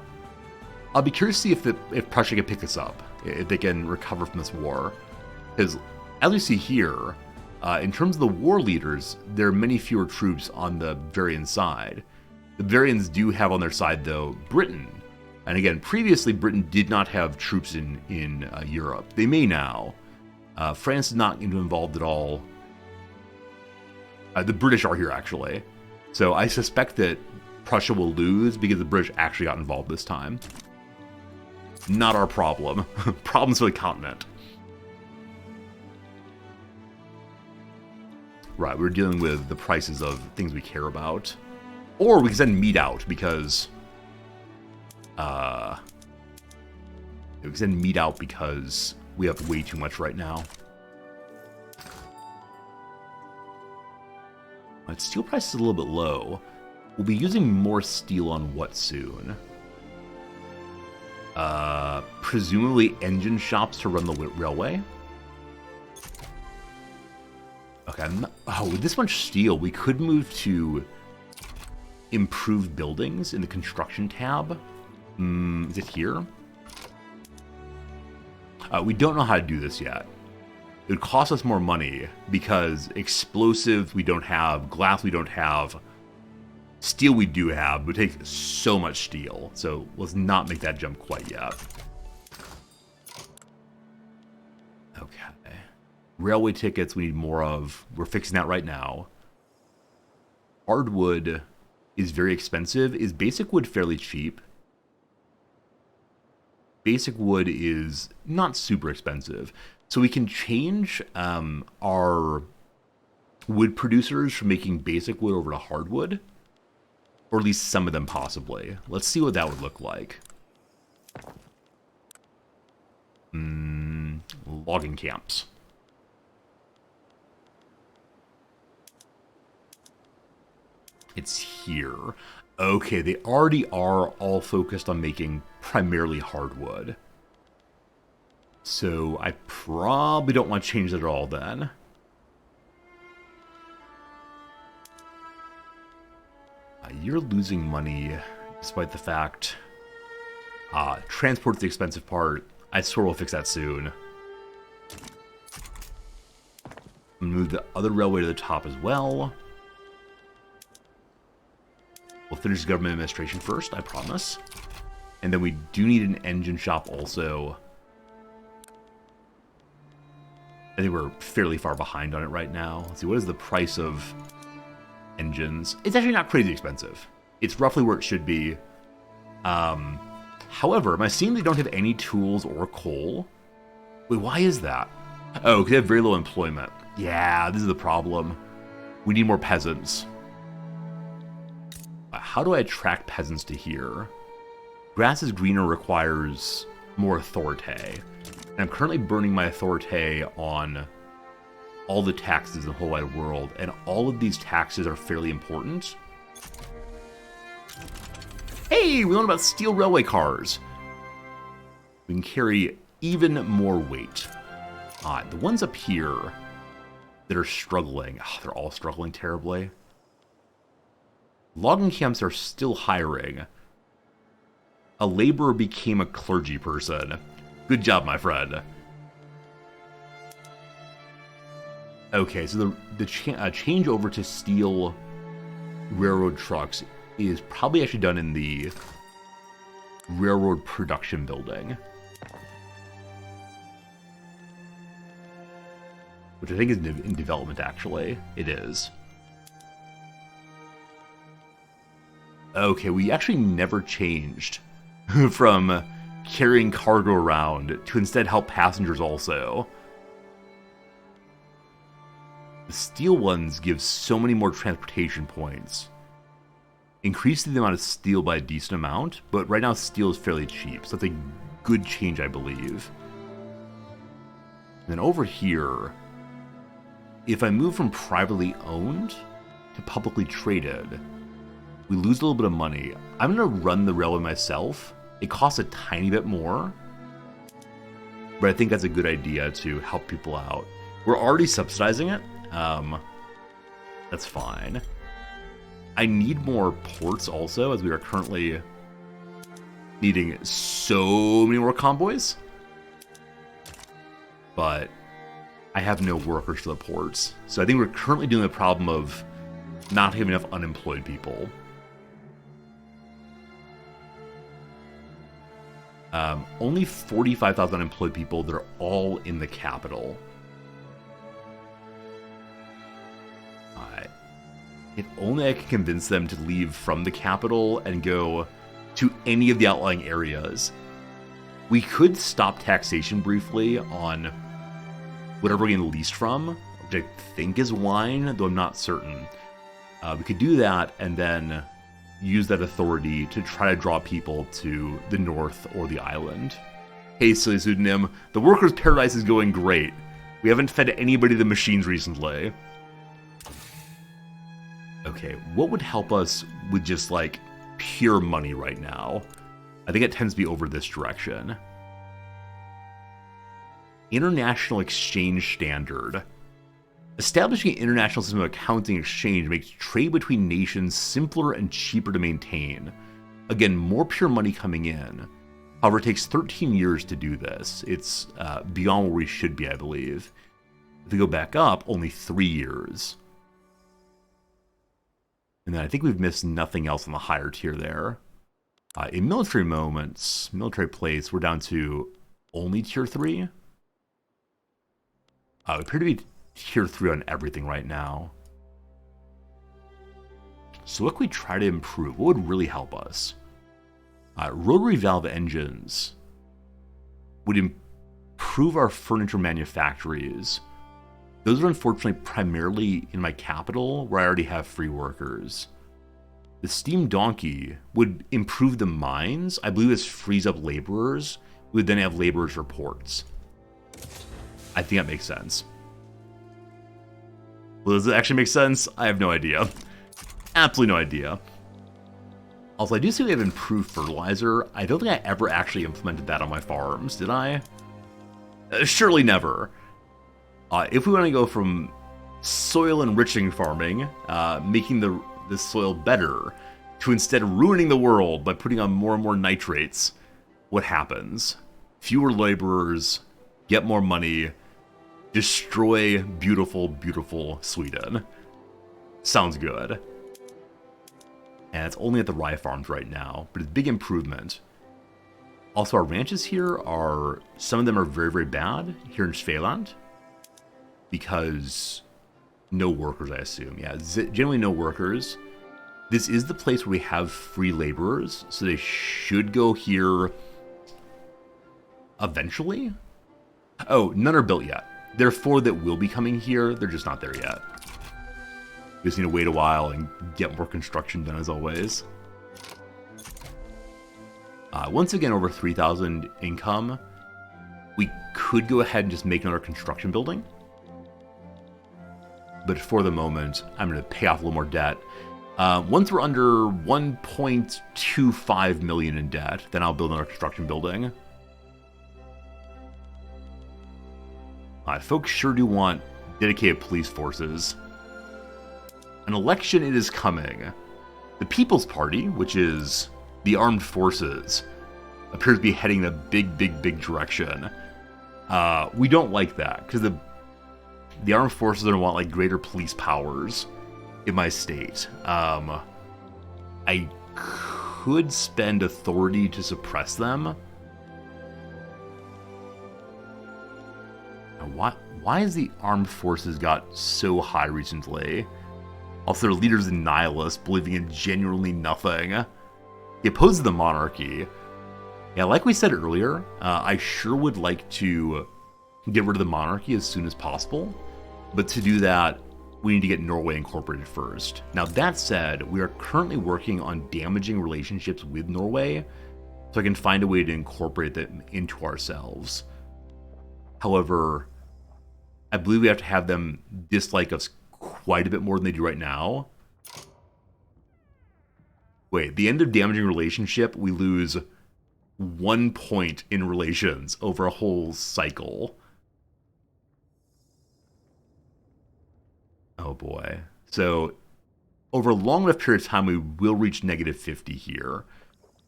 I'll be curious to see if Prussia can pick this up, if they can recover from this war. Because, as we see here, in terms of the war leaders, there are many fewer troops on the Bavarian side. The Bavarians do have on their side, though, Britain. And again, previously, Britain did not have troops in Europe. They may now. France is not involved at all. The British are here, actually. So I suspect that Prussia will lose because the British actually got involved this time. Not our problem. Problems for the continent. Right, we're dealing with the prices of things we care about. Or we can send meat out because... we can send meat out because we have way too much right now. Right, steel price is a little bit low. We'll be using more steel on what soon? Presumably engine shops to run the railway. Okay, with this much steel, we could move to improved buildings in the construction tab. Is it here? We don't know how to do this yet. It would cost us more money because explosives we don't have, glass we don't have, steel we do have. It would take so much steel. So let's not make that jump quite yet. Okay. Railway tickets we need more of. We're fixing that right now. Hardwood is very expensive. Is basic wood fairly cheap? Basic wood is not super expensive. So we can change our wood producers from making basic wood over to hardwood. Or at least some of them possibly. Let's see what that would look like. Logging camps. It's here. Okay, they already are all focused on making primarily hardwood. So I probably don't want to change that at all then. You're losing money despite the fact transport's the expensive part. I swear we'll fix that soon. Move the other railway to the top as well. We'll finish government administration first, I promise. And then we do need an engine shop also. I think we're fairly far behind on it right now. Let's see, what is the price of engines? It's actually not crazy expensive. It's roughly where it should be. However, am I seeing they don't have any tools or coal? Wait, why is that? Oh, because they have very low employment. Yeah, this is the problem. We need more peasants. How do I attract peasants to here? Grass is greener requires more authority. And I'm currently burning my authority on all the taxes in the whole wide world, and all of these taxes are fairly important. Hey, we learned about steel railway cars. We can carry even more weight. The ones up here that are struggling, they're all struggling terribly. Logging camps are still hiring. A laborer became a clergy person. Good job, my friend. Okay, so the change over to steel railroad trucks is probably actually done in the railroad production building. Which I think is in development, actually. It is. Okay, we actually never changed from carrying cargo around to instead help passengers also. The steel ones give so many more transportation points. Increasing the amount of steel by a decent amount, but right now steel is fairly cheap, so that's a good change, I believe. And then over here, if I move from privately owned to publicly traded, we lose a little bit of money. I'm going to run the railway myself. It costs a tiny bit more. but I think that's a good idea to help people out. We're already subsidizing it. That's fine. I need more ports also, as we are currently needing so many more convoys. But I have no workers for the ports. So I think we're currently dealing with the problem of not having enough unemployed people. Only 45,000 unemployed people that are all in the capital. If only I could convince them to leave from the capital and go to any of the outlying areas. We could stop taxation briefly on whatever we're getting leased from, which I think is wine, though I'm not certain. We could do that and then use that authority to try to draw people to the north or the island. Hey, silly pseudonym, the workers' paradise is going great. We haven't fed anybody the machines recently. Okay, what would help us with just, like, pure money right now? I think it tends to be over this direction. International Exchange Standard. Establishing an international system of accounting exchange makes trade between nations simpler and cheaper to maintain. Again, more pure money coming in. However, it takes 13 years to do this. It's beyond where we should be, I believe. If we go back up, only 3 years. And then I think we've missed nothing else on the higher tier there. In military moments, military place, we're down to only tier 3. We appear to be tier 3 on everything right now. So what can we try to improve? What would really help us? Rotary valve engines would improve our furniture manufactories. Those are unfortunately primarily in my capital, where I already have free workers. The steam donkey would improve the mines. I believe this frees up laborers. We would then have laborers for ports. I think that makes sense. Well, does it actually make sense? I have no idea. Absolutely no idea. Also, I do see we have improved fertilizer. I don't think I ever actually implemented that on my farms, did I? Surely never. If we want to go from soil enriching farming, making the soil better, to instead ruining the world by putting on more and more nitrates, what happens? Fewer laborers, get more money, destroy beautiful, beautiful Sweden. Sounds good. And it's only at the rye farms right now, but it's a big improvement. Also, our ranches here are, some of them are very, very bad here in Svealand. Because no workers, I assume. Yeah, generally no workers. This is the place where we have free laborers, so they should go here eventually. Oh, none are built yet. There are 4 that will be coming here. They're just not there yet. We just need to wait a while and get more construction done, as always. Once again, over 3,000 income. We could go ahead and just make another construction building. But for the moment, I'm going to pay off a little more debt. Once we're under 1.25 million in debt, then I'll build another construction building. Folks sure do want dedicated police forces. An election it is coming. The People's Party, which is the armed forces, appears to be heading in a big, big, big direction. We don't like that, because the armed forces are going to want, like, greater police powers in my state. I could spend authority to suppress them. Why has the armed forces got so high recently? Also, their leader's a nihilist, believing in genuinely nothing. He opposes the monarchy. Yeah, like we said earlier, I sure would like to get rid of the monarchy as soon as possible. But to do that, we need to get Norway incorporated first. Now, that said, we are currently working on damaging relationships with Norway, so I can find a way to incorporate them into ourselves. However, I believe we have to have them dislike us quite a bit more than they do right now. Wait, the end of damaging relationship, we lose 1 point in relations over a whole cycle. Oh boy. So over a long enough period of time, we will reach -50 here.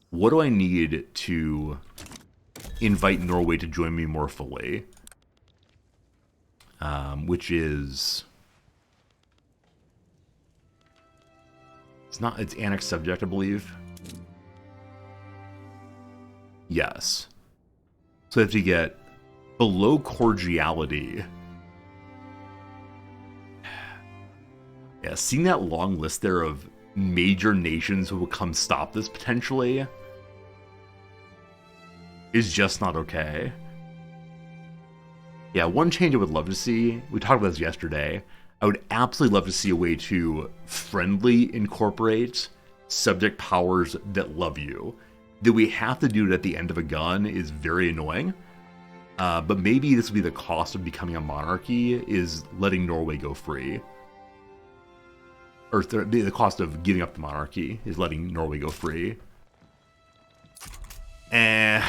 What do I need to invite Norway to join me more fully? Which is... It's annexed subject, I believe. Yes. So I have to get below cordiality. Yeah, seeing that long list there of major nations who will come stop this potentially is just not okay. Yeah, one change I would love to see, we talked about this yesterday, I would absolutely love to see a way to friendly incorporate subject powers that love you. That we have to do it at the end of a gun is very annoying. But maybe this would be the cost of becoming a monarchy, is letting Norway go free. Or the cost of giving up the monarchy is letting Norway go free. Okay,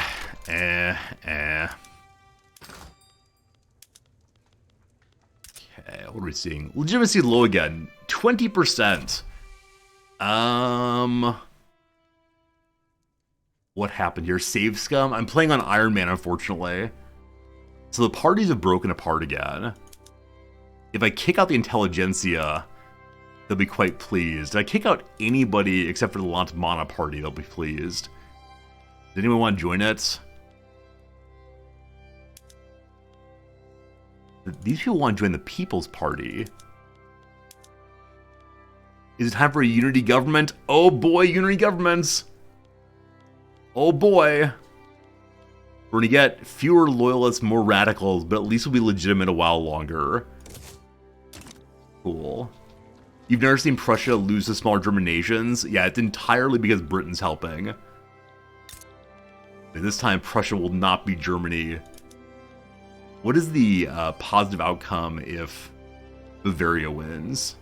what are we seeing? Legitimacy low again. 20%. What happened here? Save scum? I'm playing on Iron Man, unfortunately. So the parties have broken apart again. If I kick out the intelligentsia, they'll be quite pleased. If I kick out anybody except for the Lantmana party, they'll be pleased. Does anyone want to join it? These people want to join the People's Party. Is it time for a unity government? Oh boy, unity governments! Oh boy! We're gonna get fewer loyalists, more radicals, but at least we'll be legitimate a while longer. Cool. You've never seen Prussia lose to smaller German nations? Yeah, it's entirely because Britain's helping. And this time, Prussia will not be Germany. What is the positive outcome if Bavaria wins?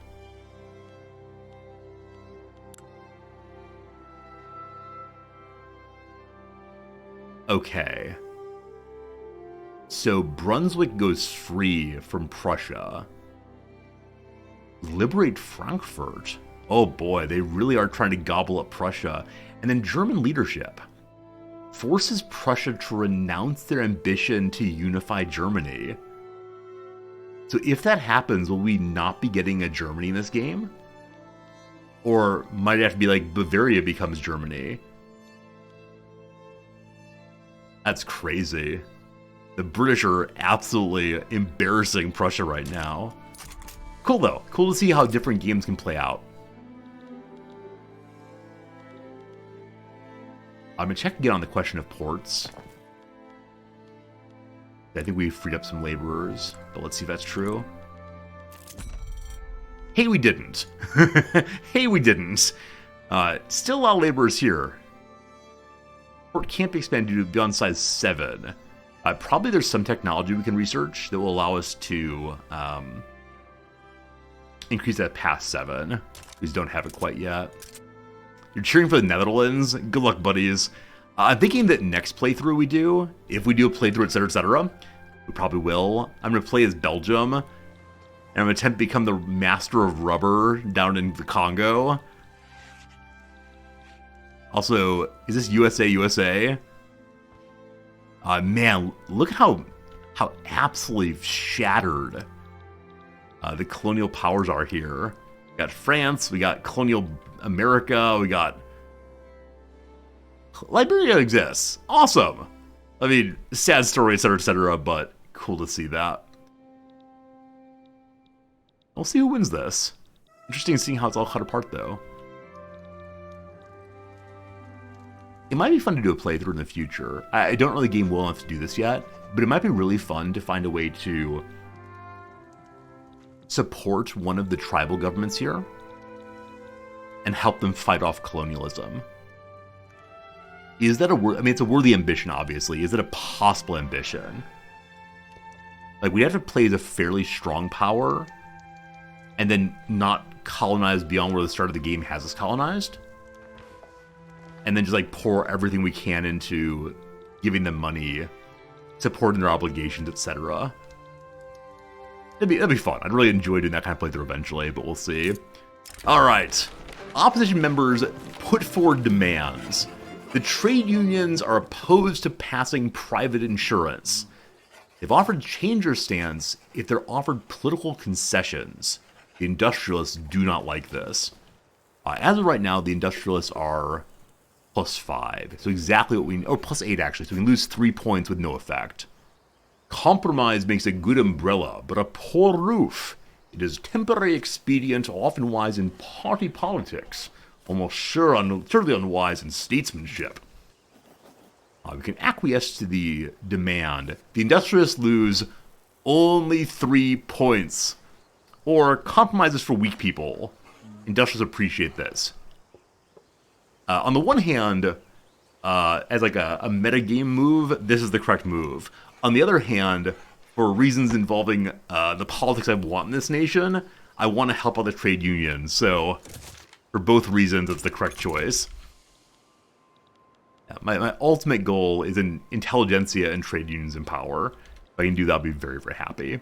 Okay. So Brunswick goes free from Prussia. Liberate Frankfurt. Oh boy, they really are trying to gobble up Prussia. And then German leadership forces Prussia to renounce their ambition to unify Germany. So if that happens, will we not be getting a Germany in this game? Or might it have to be like Bavaria becomes Germany? That's crazy. The British are absolutely embarrassing Prussia right now. Cool though. Cool to see how different games can play out. I'm gonna check again on the question of ports. I think we freed up some laborers, but let's see if that's true. Hey, we didn't. Hey, we didn't. Still a lot of laborers here. Port can't be expanded to beyond size 7. Probably there's some technology we can research that will allow us to increase that past 7. We just don't have it quite yet. You're cheering for the Netherlands? Good luck, buddies. I'm thinking that next playthrough we do, if we do a playthrough, etc., we probably will. I'm going to play as Belgium, and I'm going to attempt to become the master of rubber down in the Congo. Also, is this USA? Man, look at how absolutely shattered the colonial powers are here. We got France, we got colonial America, we got... Liberia exists. Awesome. I mean, sad story, etc., but cool to see that. We'll see who wins this. Interesting seeing how it's all cut apart, though. It might be fun to do a playthrough in the future. I don't really game well enough to do this yet, but it might be really fun to find a way to support one of the tribal governments here and help them fight off colonialism. Is that it's a worthy ambition, obviously. Is it a possible ambition? Like, we have to play as a fairly strong power and then not colonize beyond where the start of the game has us colonized? and then just like pour everything we can into giving them money, supporting their obligations, etc. That'd be fun. I'd really enjoy doing that kind of playthrough eventually, but we'll see. All right. Opposition members put forward demands. The trade unions are opposed to passing private insurance. They've offered to change their stance if they're offered political concessions. The industrialists do not like this. As of right now, the industrialists are +5. So exactly what we... or +8, actually. So we can lose 3 points with no effect. Compromise makes a good umbrella, but a poor roof. It is temporary expedient, often wise in party politics. Almost surely unwise in statesmanship. We can acquiesce to the demand. The industrialists lose only 3 points. Or compromises for weak people. Industrialists appreciate this. On the one hand, as like a metagame move, this is the correct move. On the other hand, for reasons involving the politics I want in this nation, I want to help out the trade union. So, for both reasons, it's the correct choice. My ultimate goal is an intelligentsia and trade unions in power. If I can do that, I'll be very, very happy.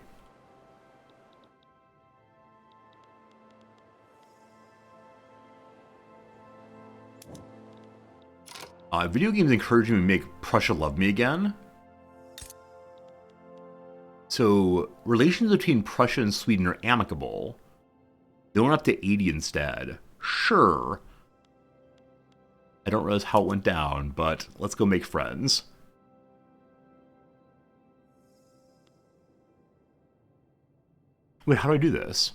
Video games encourage me to make Prussia love me again. So, relations between Prussia and Sweden are amicable. They went up to 80 instead. Sure. I don't realize how it went down, but let's go make friends. Wait, how do I do this?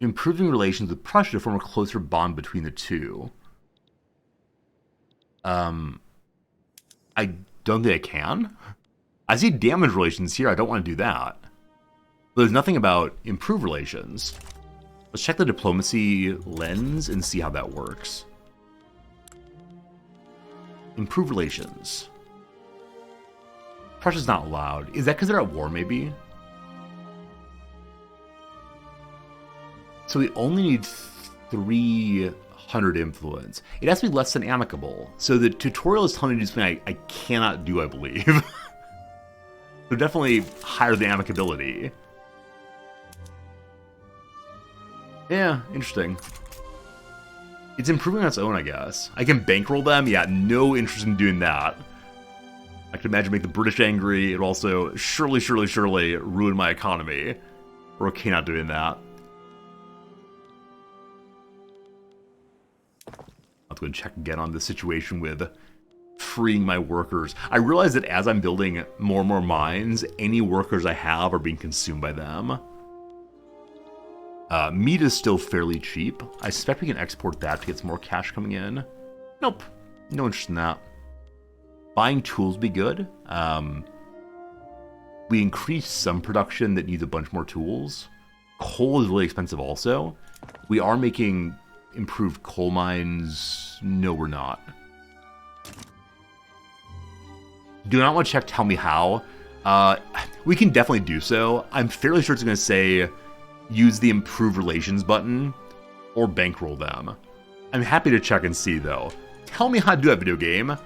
Improving relations with Prussia to form a closer bond between the two. I don't think I can. I see damage relations here. I don't want to do that. But there's nothing about improved relations. Let's check the diplomacy lens and see how that works. Improve relations. Prussia's not allowed. Is that because they're at war, maybe? So we only need 300 influence. It has to be less than amicable. So the tutorial is telling me to do something I cannot do, I believe. So definitely higher than amicability. Yeah, interesting. It's improving on its own, I guess. I can bankroll them? Yeah, no interest in doing that. I can imagine make the British angry. It will also surely ruin my economy. We're okay not doing that. I'll go and check again on the situation with freeing my workers. I realize that as I'm building more and more mines, any workers I have are being consumed by them. Meat is still fairly cheap. I suspect we can export that to get some more cash coming in. Nope. No interest in that. Buying tools be good. We increase some production that needs a bunch more tools. Coal is really expensive also. We are making improved coal mines. No, we're not. Do not want to check tell me how. We can definitely do so. I'm fairly sure it's going to say use the improve relations button or bankroll them. I'm happy to check and see though. Tell me how to do that, video game.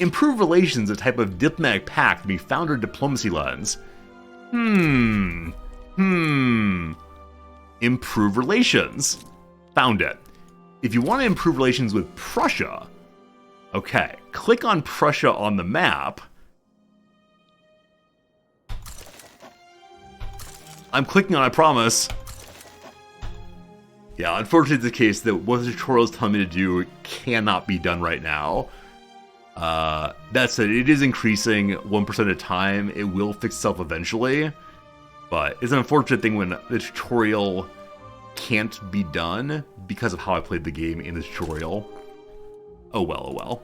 Improve relations, a type of diplomatic pact to be found in diplomacy lens. Improve relations. Found it. If you want to improve relations with Prussia, okay, click on Prussia on the map. I'm clicking on, I promise. Yeah, unfortunately it's the case that what the tutorial is telling me to do cannot be done right now. That said, it is increasing 1% at a time. It will fix itself eventually. But it's an unfortunate thing when the tutorial can't be done because of how I played the game in the tutorial. Oh well, oh well.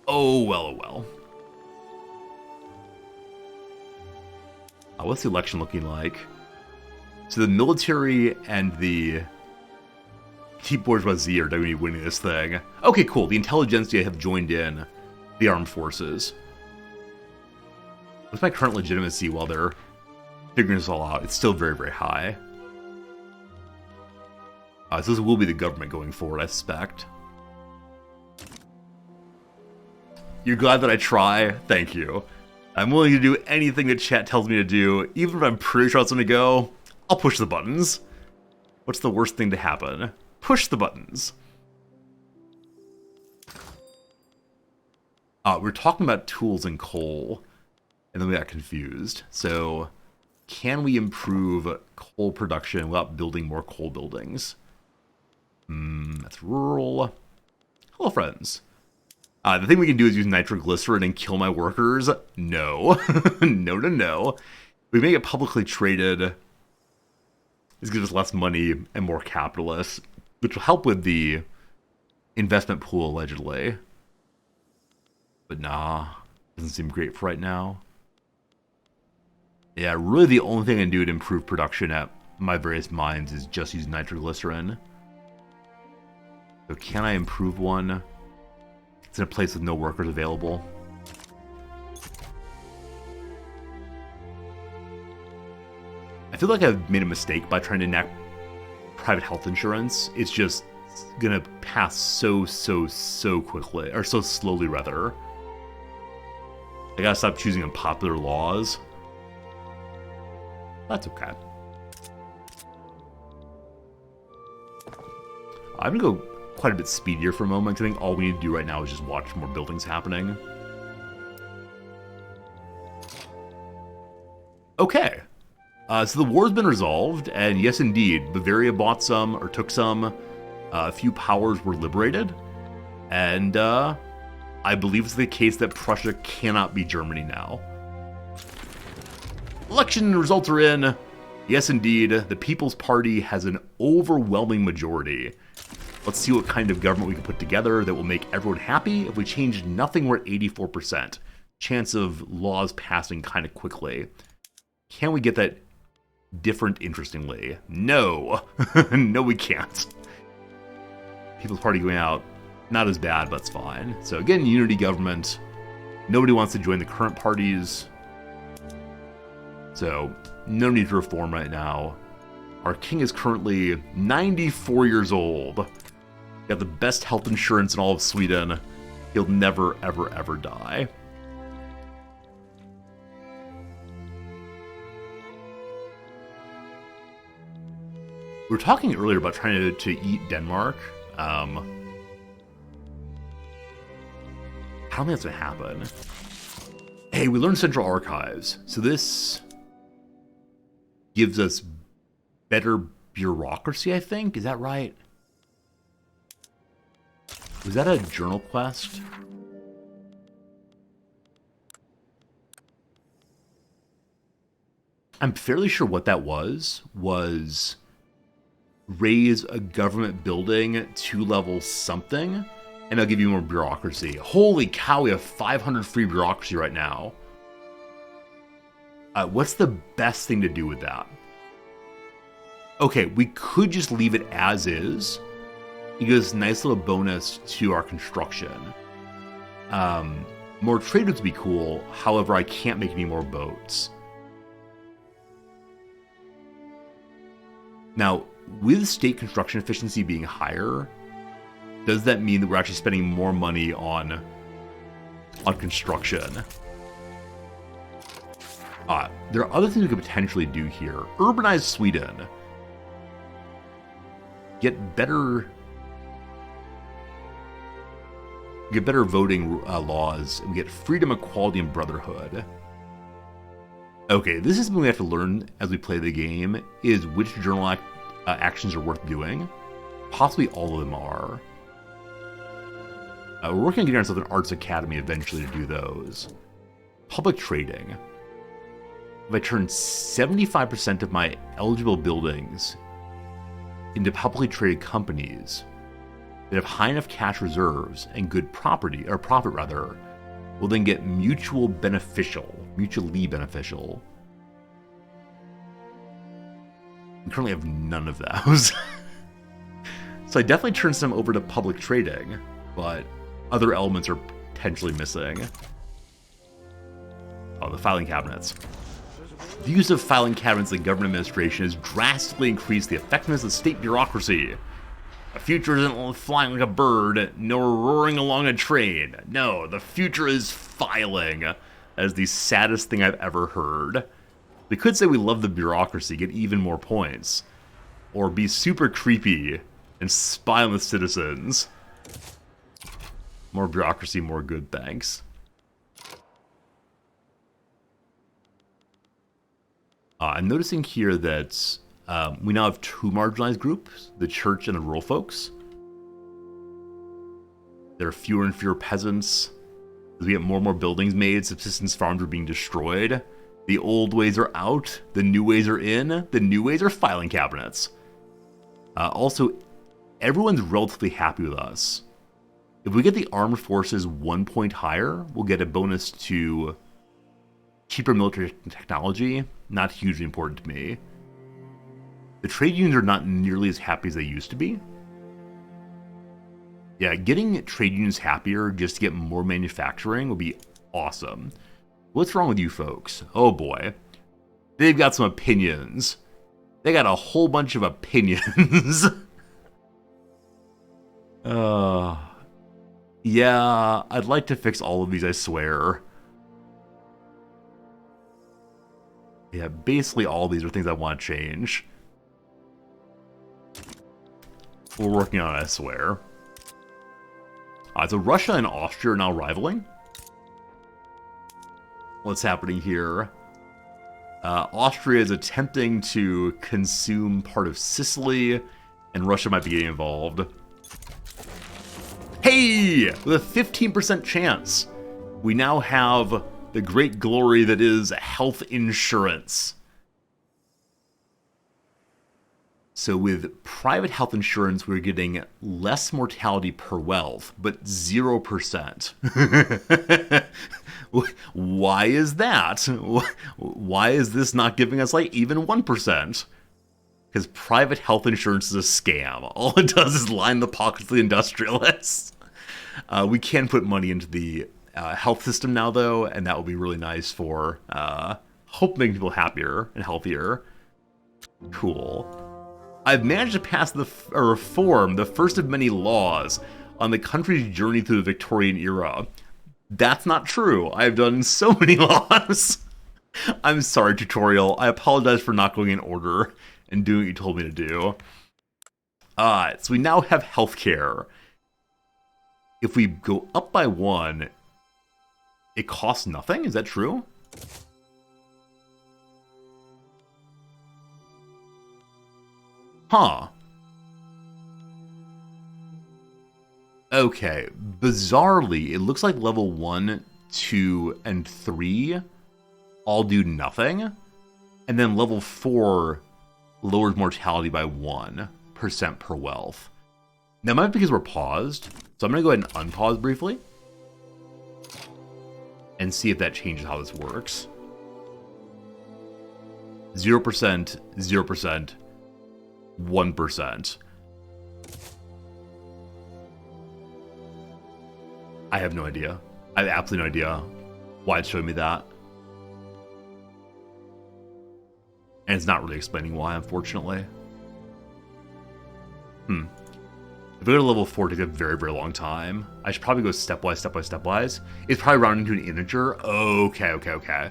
Oh well, oh well. What's the election looking like? So the military and the petite bourgeoisie are going to be winning this thing. Okay, cool. The intelligentsia have joined in the armed forces. What's my current legitimacy while they're figuring this all out? It's still very, very high. So this will be the government going forward, I suspect. You're glad that I try? Thank you. I'm willing to do anything that chat tells me to do, even if I'm pretty sure it's going to go. I'll push the buttons. What's the worst thing to happen? Push the buttons. We're talking about tools and coal, and then we got confused. So, can we improve coal production without building more coal buildings? That's rural. Hello, friends. The thing we can do is use nitroglycerin and kill my workers. No. No. We make it publicly traded. This gives us less money and more capitalists, which will help with the investment pool, allegedly. But nah, doesn't seem great for right now. Yeah, really the only thing I can do to improve production at my various mines is just use nitroglycerin. So can I improve one? It's in a place with no workers available. I feel like I've made a mistake by trying to enact private health insurance. It's just gonna pass so quickly, or so slowly rather. I gotta stop choosing unpopular laws. That's okay. I'm gonna go quite a bit speedier for a moment. I think all we need to do right now is just watch more buildings happening. Okay. So the war's been resolved, and yes indeed, Bavaria bought some, or took some. A few powers were liberated, and I believe it's the case that Prussia cannot be Germany now. Election results are in. Yes indeed, the People's Party has an overwhelming majority. Let's see what kind of government we can put together that will make everyone happy. If we change nothing, we're at 84%. Chance of laws passing kind of quickly. Can we get that different interestingly? No. No, we can't. People's Party going out, not as bad, but it's fine. So again, unity government. Nobody wants to join the current parties. So no need to reform right now. Our king is currently 94 years old. Got the best health insurance in all of Sweden. He'll never, ever die. We were talking earlier about trying to eat Denmark. I don't think that's gonna happen. Hey, we learned Central Archives. So this gives us better bureaucracy, I think. Is that right? Was that a journal quest? I'm fairly sure what that was raise a government building to level something, and I'll give you more bureaucracy. Holy cow, we have 500 free bureaucracy right now. What's the best thing to do with that? Okay, we could just leave it as is. It gives a nice little bonus to our construction. More trade would be cool, however, I can't make any more boats. Now, with state construction efficiency being higher, does that mean that we're actually spending more money on construction? There are other things we could potentially do here. Urbanize Sweden. Get better voting laws, and we get freedom, equality, and brotherhood. Okay, this is something we have to learn as we play the game, is which journal actions are worth doing. Possibly all of them are. We're working on getting ourselves an arts academy eventually to do those. Public trading. If I turn 75% of my eligible buildings into publicly traded companies that have high enough cash reserves and good profit rather, will then get mutually beneficial. We currently have none of those. So I definitely turned some over to public trading, but other elements are potentially missing. Oh, the filing cabinets. The use of filing cabinets in government administration has drastically increased the effectiveness of state bureaucracy. The future isn't flying like a bird, nor roaring along a train. No, the future is filing. That is the saddest thing I've ever heard. We could say we love the bureaucracy, get even more points. Or be super creepy and spy on the citizens. More bureaucracy, more good, thanks. I'm noticing here that we now have two marginalized groups, the church and the rural folks. There are fewer and fewer peasants. As we get more and more buildings made, subsistence farms are being destroyed. The old ways are out, the new ways are in, the new ways are filing cabinets. Also, everyone's relatively happy with us. If we get the armed forces 1 point higher, we'll get a bonus to cheaper military technology. Not hugely important to me. The trade unions are not nearly as happy as they used to be. Yeah, getting trade unions happier just to get more manufacturing would be awesome. What's wrong with you folks? Oh boy. They've got some opinions. They got a whole bunch of opinions. Yeah, I'd like to fix all of these, I swear. Yeah, basically all these are things I want to change. We're working on it, I swear. So Russia and Austria are now rivaling. What's happening here? Austria is attempting to consume part of Sicily, and Russia might be getting involved. Hey! With a 15% chance, we now have the great glory that is health insurance. So with private health insurance, we're getting less mortality per wealth, but 0%. Why is that? Why is this not giving us like even 1%? Because private health insurance is a scam. All it does is line the pockets of the industrialists. We can put money into the health system now, though, and that will be really nice for hope making people happier and healthier. Cool. I've managed to pass a reform, the first of many laws, on the country's journey through the Victorian era. That's not true. I've done so many laws. I'm sorry, tutorial. I apologize for not going in order and doing what you told me to do. So we now have healthcare. If we go up by 1, it costs nothing? Is that true? Huh. Okay. Bizarrely, it looks like level 1, 2, and 3 all do nothing. And then level 4 lowers mortality by 1% per wealth. Now, it might be because we're paused. So I'm going to go ahead and unpause briefly. And see if that changes how this works. 0%, 0%. 1%. I have no idea. I have absolutely no idea why it's showing me that. And it's not really explaining why, unfortunately. If we go to level 4, it takes a very, very long time. I should probably go stepwise, stepwise, stepwise. It's probably rounding to an integer. Okay.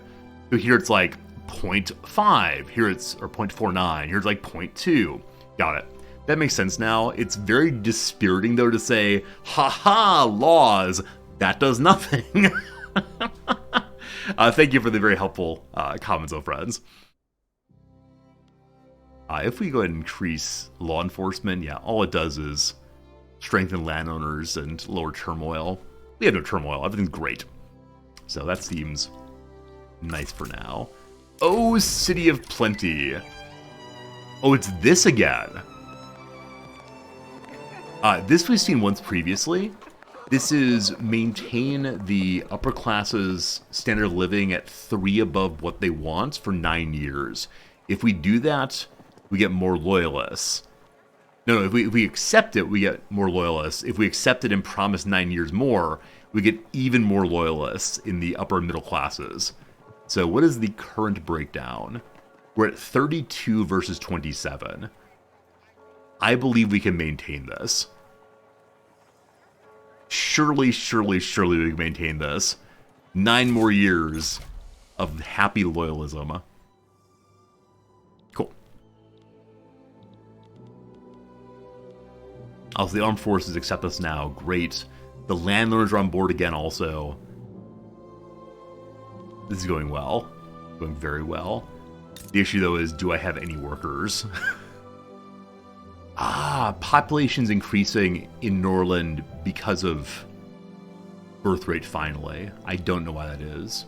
So here it's like 0.5. Here it's, or 0.49. Here it's like 0.2. Got it. That makes sense now. It's very dispiriting, though, to say, haha, laws, that does nothing. Thank you for the very helpful comments, though, friends. If we go ahead and increase law enforcement, yeah, all it does is strengthen landowners and lower turmoil. We have no turmoil. Everything's great. So that seems nice for now. Oh, City of Plenty. Oh, it's this again. This we've seen once previously. This is maintain the upper classes' standard of living at 3 above what they want for 9 years. If we do that, we get more loyalists. No, if we accept it, we get more loyalists. If we accept it and promise 9 years more, we get even more loyalists in the upper middle classes. So what is the current breakdown? We're at 32 versus 27. I believe we can maintain this. Surely, surely, surely we can maintain this. 9 more years of happy loyalism. Cool. Also, the armed forces accept us now. Great. The landowners are on board again also. This is going well. Going very well. The issue, though, is do I have any workers? Population's increasing in Norland because of birth rate, finally. I don't know why that is.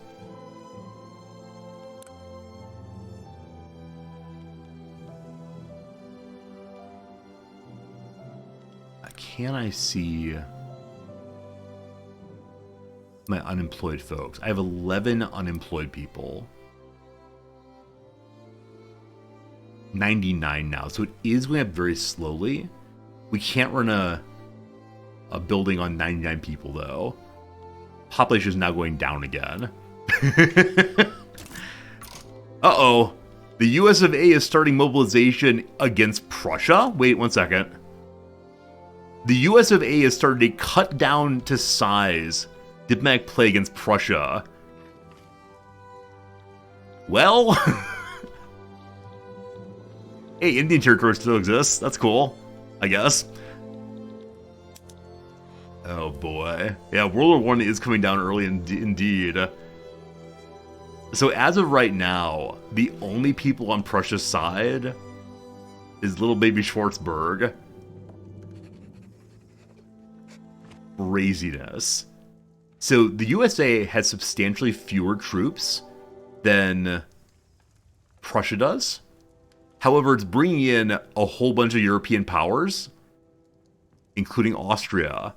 Can I see my unemployed folks? I have 11 unemployed people. 99 now, so it is going up very slowly. We can't run a building on 99 people, though. Population is now going down again. Uh-oh. The US of A is starting mobilization against Prussia? Wait 1 second. The US of A has started a cut down to size diplomatic play against Prussia. Well... Hey, Indian territory still exists. That's cool, I guess. Oh boy. Yeah, World War I is coming down early indeed. So as of right now, the only people on Prussia's side is little baby Schwarzburg. Craziness. So the USA has substantially fewer troops than Prussia does. However, it's bringing in a whole bunch of European powers, including Austria.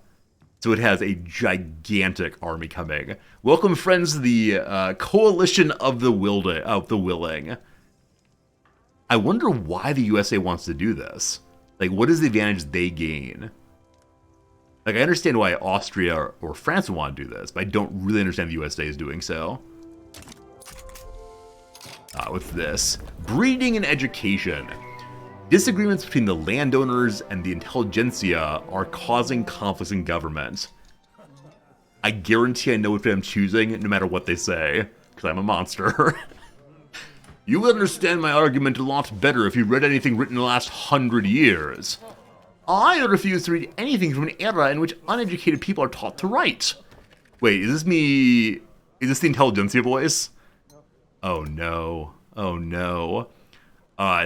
So it has a gigantic army coming. Welcome, friends, to the Coalition of the Willing. I wonder why the USA wants to do this. Like, what is the advantage they gain? Like, I understand why Austria or France would want to do this, but I don't really understand the USA is doing so. With this. Breeding and education. Disagreements between the landowners and the intelligentsia are causing conflicts in government. I guarantee I know which I'm choosing, no matter what they say, because I'm a monster. You would understand my argument a lot better if you read anything written in the last 100 years. I refuse to read anything from an era in which uneducated people are taught to write. Wait, is this me? Is this the intelligentsia voice? Oh no. Oh no.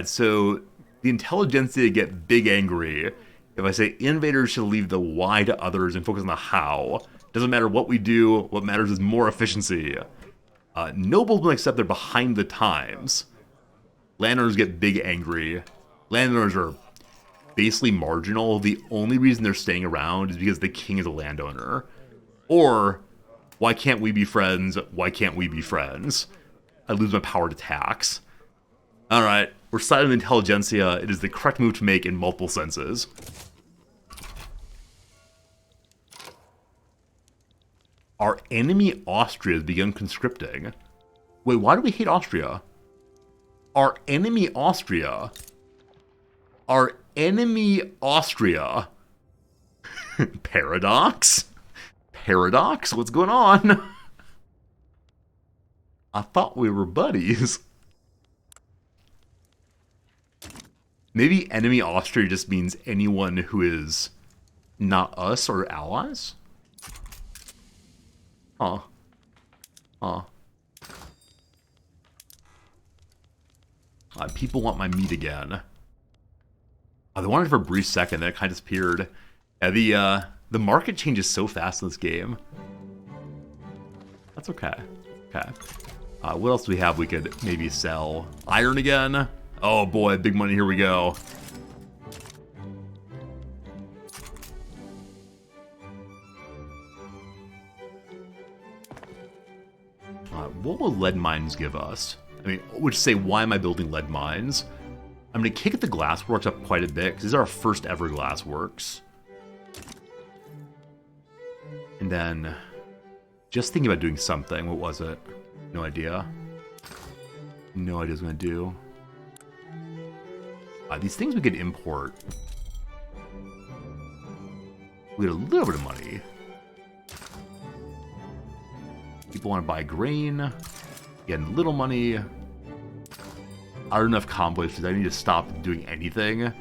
So the intelligentsia get big angry if I say invaders should leave the why to others and focus on the how. Doesn't matter what we do, what matters is more efficiency. Nobles will accept they're behind the times. Landowners get big angry. Landowners are basically marginal. The only reason they're staying around is because the king is a landowner. Or, why can't we be friends? Why can't we be friends? I lose my power to tax. Alright, we're siding with intelligentsia. It is the correct move to make in multiple senses. Our enemy Austria has begun conscripting. Wait, why do we hate Austria? Our enemy Austria. Our enemy Austria. Paradox? Paradox? What's going on? I thought we were buddies. Maybe enemy Austria just means anyone who is not us or allies? Huh. Huh. People want my meat again. They wanted it for a brief second, then it kind of disappeared. Yeah, the market changes so fast in this game. That's okay. Okay. What else do we have we could maybe sell? Iron again? Oh boy, big money, here we go. What will lead mines give us? I mean, I would say, why am I building lead mines? I'm going to kick at the glassworks up quite a bit, because these are our first ever glassworks. And then, just thinking about doing something. What was it? No idea. No idea what I was going to do. These things we could import. We get a little bit of money. People want to buy grain. Getting little money. I don't have enough convoys because I need to stop doing anything that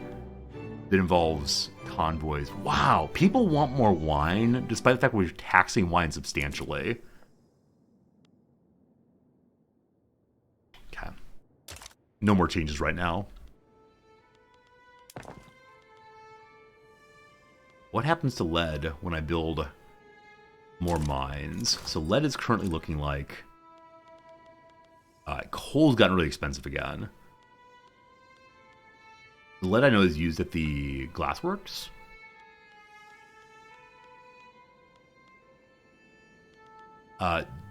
involves convoys. Wow, people want more wine, despite the fact we're taxing wine substantially. Okay. No more changes right now. What happens to lead when I build more mines? So lead is currently looking like... coal's gotten really expensive again. The lead I know is used at the glassworks.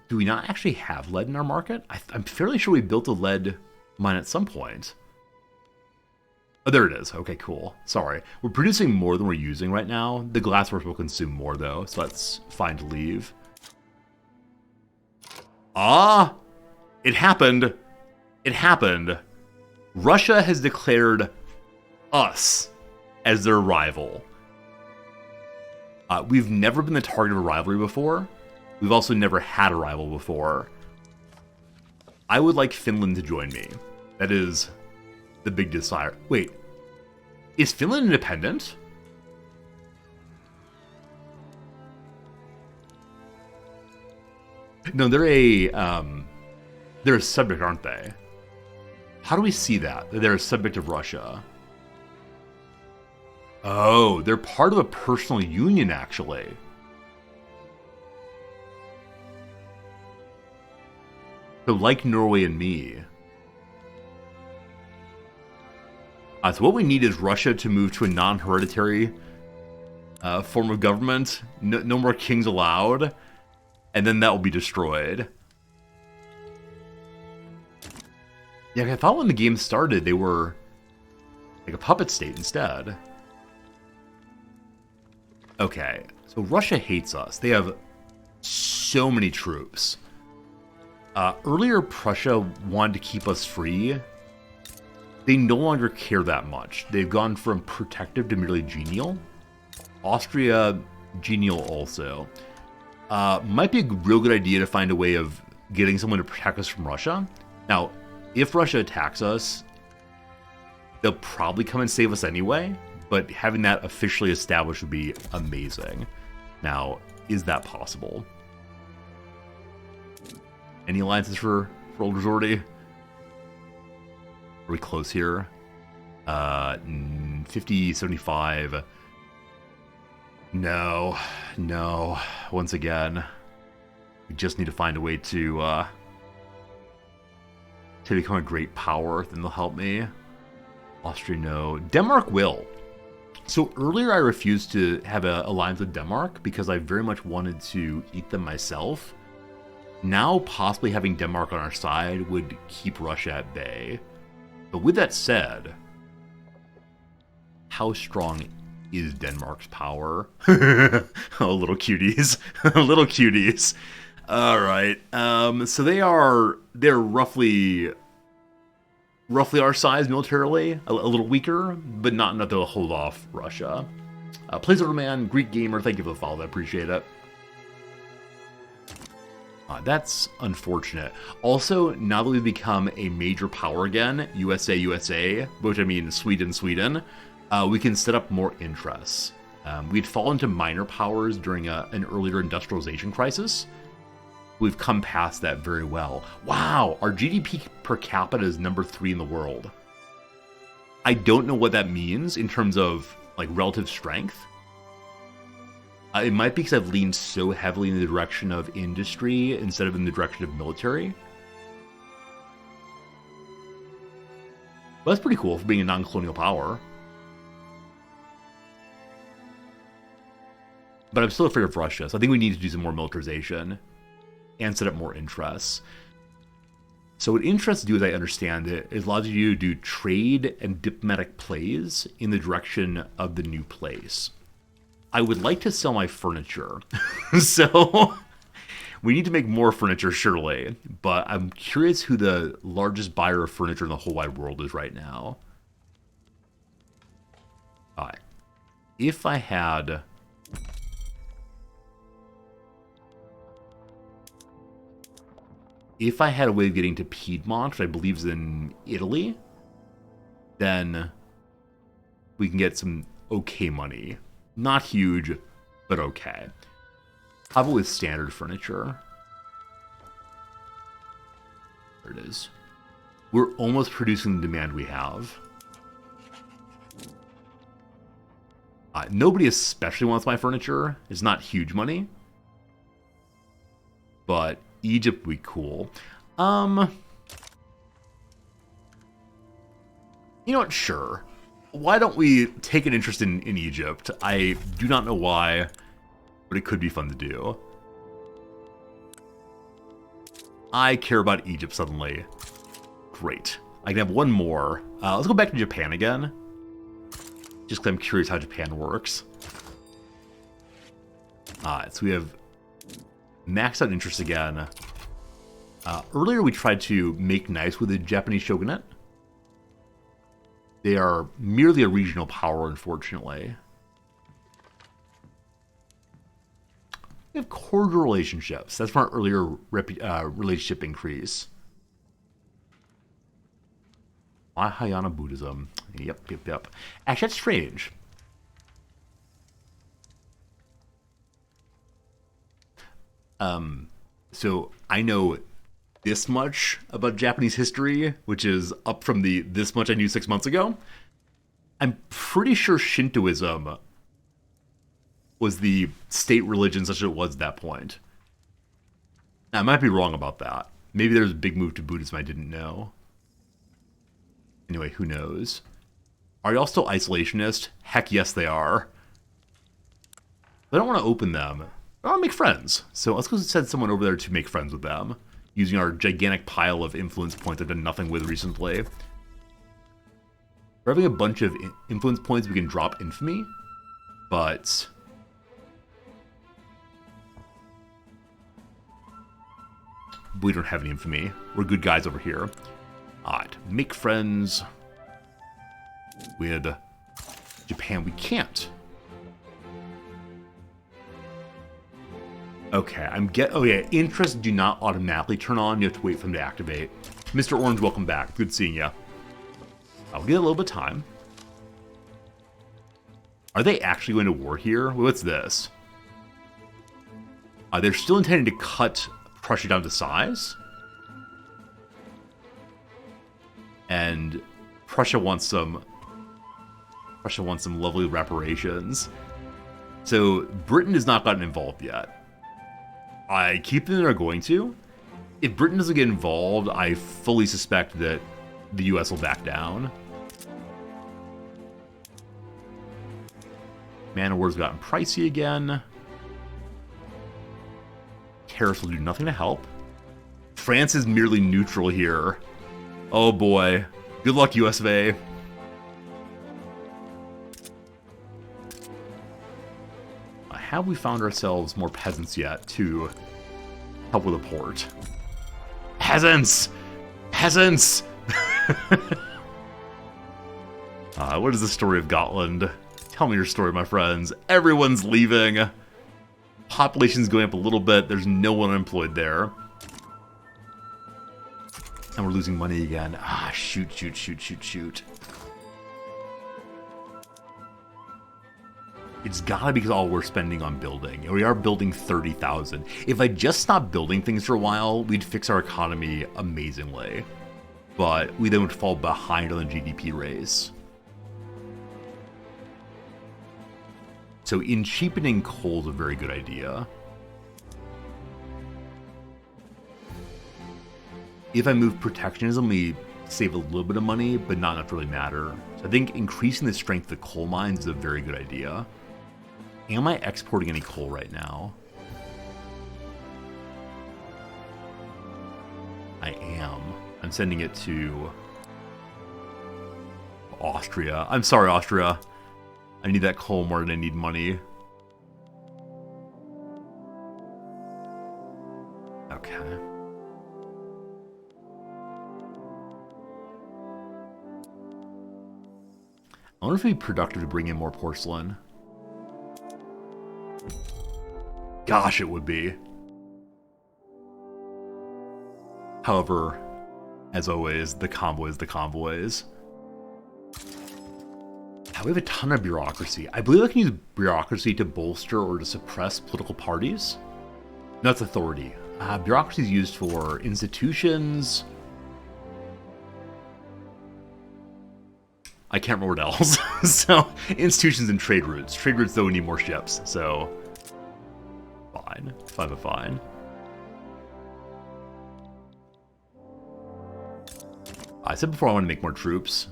Do we not actually have lead in our market? I'm fairly sure we built a lead mine at some point. Oh, there it is. Okay, cool. Sorry. We're producing more than we're using right now. The glassworks will consume more, though, so that's fine to leave. Ah! It happened. It happened. Russia has declared us as their rival. We've never been the target of a rivalry before. We've also never had a rival before. I would like Finland to join me. That is the big desire. Wait, is Finland independent? No, they're a subject, aren't they? How do we see that? They're a subject of Russia. Oh, they're part of a personal union, actually. So like Norway and me. So what we need is Russia to move to a non-hereditary form of government. No more kings allowed. And then that will be destroyed. Yeah, I thought when the game started, they were like a puppet state instead. Okay, so Russia hates us. They have so many troops. Earlier, Prussia wanted to keep us free. They no longer care that much. They've gone from protective to merely genial. Austria, genial also. Might be a real good idea to find a way of getting someone to protect us from Russia. Now, if Russia attacks us, they'll probably come and save us anyway, but having that officially established would be amazing. Now, is that possible? Any alliances for Old Resorty? Are we close here? 50, 75. No. Once again, we just need to find a way to become a great power. Then they'll help me. Austria, no. Denmark will. So earlier I refused to have an alliance with Denmark because I very much wanted to eat them myself. Now possibly having Denmark on our side would keep Russia at bay. But with that said, how strong is Denmark's power? Oh, little cuties. Little cuties. All right. So they're roughly our size militarily, a little weaker, but not enough to hold off Russia. Placeholder Greek Gamer, thank you for the follow. I appreciate it. That's unfortunate. Also, now that we've become a major power again, USA, which I mean Sweden, we can set up more interests. We'd fallen to minor powers during an earlier industrialization crisis. We've come past that very well. Wow, our GDP per capita is number 3 in the world. I don't know what that means in terms of like relative strength. It might be because I've leaned so heavily in the direction of industry instead of in the direction of military. But that's pretty cool for being a non-colonial power. But I'm still afraid of Russia, so I think we need to do some more militarization and set up more interests. So what interests do, as I understand it, is allows you to do trade and diplomatic plays in the direction of the new place. I would like to sell my furniture. So we need to make more furniture, surely. But I'm curious who the largest buyer of furniture in the whole wide world is right now. All right. If I had If I had a way of getting to Piedmont, which I believe is in Italy, then we can get some okay money. Not huge, but okay. How about with standard furniture? There it is. We're almost producing the demand we have. Nobody especially wants my furniture. It's not huge money. But Egypt would be cool. You know what? Sure. Why don't we take an interest in Egypt? I do not know why, but it could be fun to do. I care about Egypt suddenly. Great. I can have one more. Let's go back to Japan again. Just because I'm curious how Japan works. So we have maxed out interest again. Earlier we tried to make nice with the Japanese shogunate. They are merely a regional power, unfortunately. We have cordial relationships. That's from our earlier relationship increase. Mahayana Buddhism. Yep. Actually, that's strange. So I know this much about Japanese history, which is up from the this much I knew 6 months ago. I'm pretty sure Shintoism was the state religion such as it was at that point. Now, I might be wrong about that. Maybe there's a big move to Buddhism I didn't know. Anyway, who knows? Are y'all still isolationist? Heck yes, they are. But I don't want to open them. I want to make friends. So let's go send someone over there to make friends with them, using our gigantic pile of influence points I've done nothing with recently. We're having a bunch of influence points we can drop infamy, but we don't have any infamy. We're good guys over here. Alright, make friends with Japan. We can't. Okay, oh yeah, interests do not automatically turn on. You have to wait for them to activate. Mr. Orange, welcome back. Good seeing ya. I'll get a little bit of time. Are they actually going to war here? What's this? They're still intending to cut Prussia down to size. And Prussia wants some lovely reparations. So Britain has not gotten involved yet. I keep thinking they're going to. If Britain doesn't get involved, I fully suspect that the US will back down. Man War's gotten pricey again. Tariffs will do nothing to help. France is merely neutral here. Oh boy. Good luck, US of A. Have we found ourselves more peasants yet to help with a port? Peasants! Peasants! What is the story of Gotland? Tell me your story, my friends. Everyone's leaving. Population's going up a little bit. There's no one unemployed there. And we're losing money again. Shoot. It's gotta be because all we're spending on building. And we are building 30,000. If I just stopped building things for a while, we'd fix our economy amazingly. But we then would fall behind on the GDP race. So in cheapening coal is a very good idea. If I move protectionism, we save a little bit of money, but not enough to really matter. So I think increasing the strength of coal mines is a very good idea. Am I exporting any coal right now? I am. I'm sending it to Austria. I'm sorry, Austria. I need that coal more than I need money. Okay. I wonder if it'd be productive to bring in more porcelain. Gosh, it would be. However, as always, the convoys, the convoys. We have a ton of bureaucracy. I believe I can use bureaucracy to bolster or to suppress political parties. No, that's authority. Bureaucracy is used for institutions. I can't remember what else. So, institutions and trade routes. Trade routes, though, we need more ships. So, fine. Fine. I said before I want to make more troops.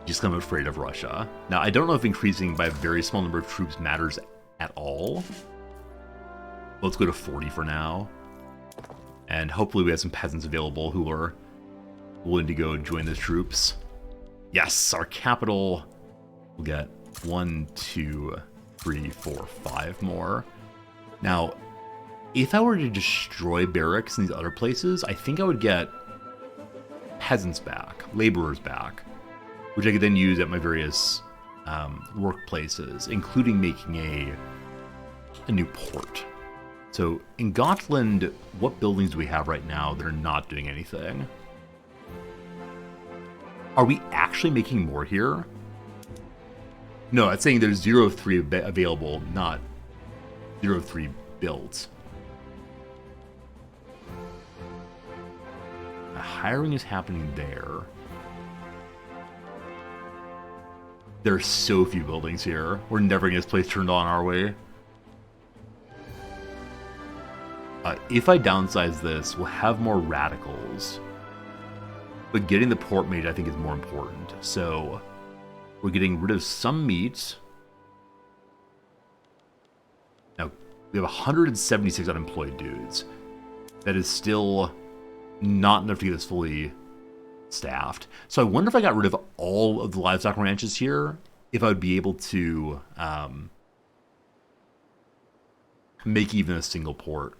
Just I'm afraid of Russia. Now, I don't know if increasing by a very small number of troops matters at all. Let's go to 40 for now. And hopefully we have some peasants available who are willing to go join the troops. Yes, our capital will get 1, 2, 3, 4, 5 more. Now, if I were to destroy barracks in these other places, I think I would get peasants back, laborers back, which I could then use at my various workplaces, including making a new port. So in Gotland, what buildings do we have right now that are not doing anything? Are we actually making more here? No, it's saying there's 0 of 3 available, not 0 of 3 built. The hiring is happening there. There are so few buildings here. We're never getting this place turned on, are we? If I downsize this, we'll have more radicals. But getting the port made, I think, is more important. So, we're getting rid of some meat. Now, we have 176 unemployed dudes. That is still not enough to get us fully staffed. So I wonder if I got rid of all of the livestock ranches here, if I would be able to make even a single port.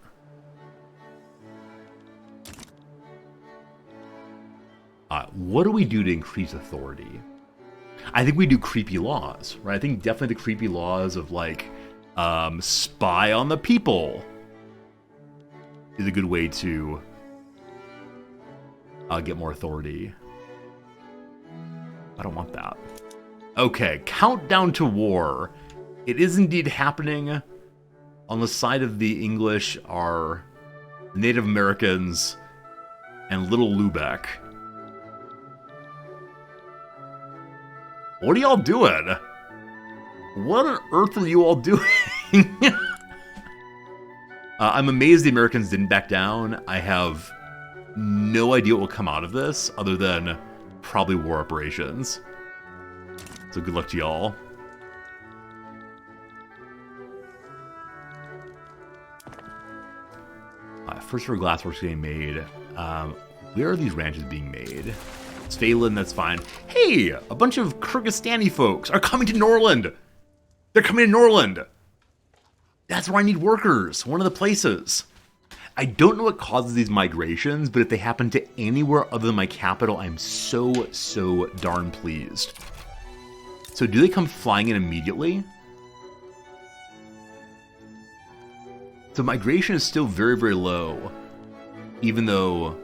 What do we do to increase authority? I think we do creepy laws, right? I think definitely the creepy laws of, like, spy on the people is a good way to get more authority. I don't want that. Okay, countdown to war. It is indeed happening. On the side of the English are Native Americans and Little Lubeck. What are y'all doing? What on earth are you all doing? I'm amazed the Americans didn't back down. I have no idea what will come out of this, other than probably war operations. So good luck to y'all. First for glassworks getting made. Where are these ranches being made? It's Phelan, that's fine. Hey, a bunch of Kyrgyzstani folks are coming to Norland. They're coming to Norland. That's where I need workers. One of the places. I don't know what causes these migrations, but if they happen to anywhere other than my capital, I'm so darn pleased. So do they come flying in immediately? So migration is still very, very low, even though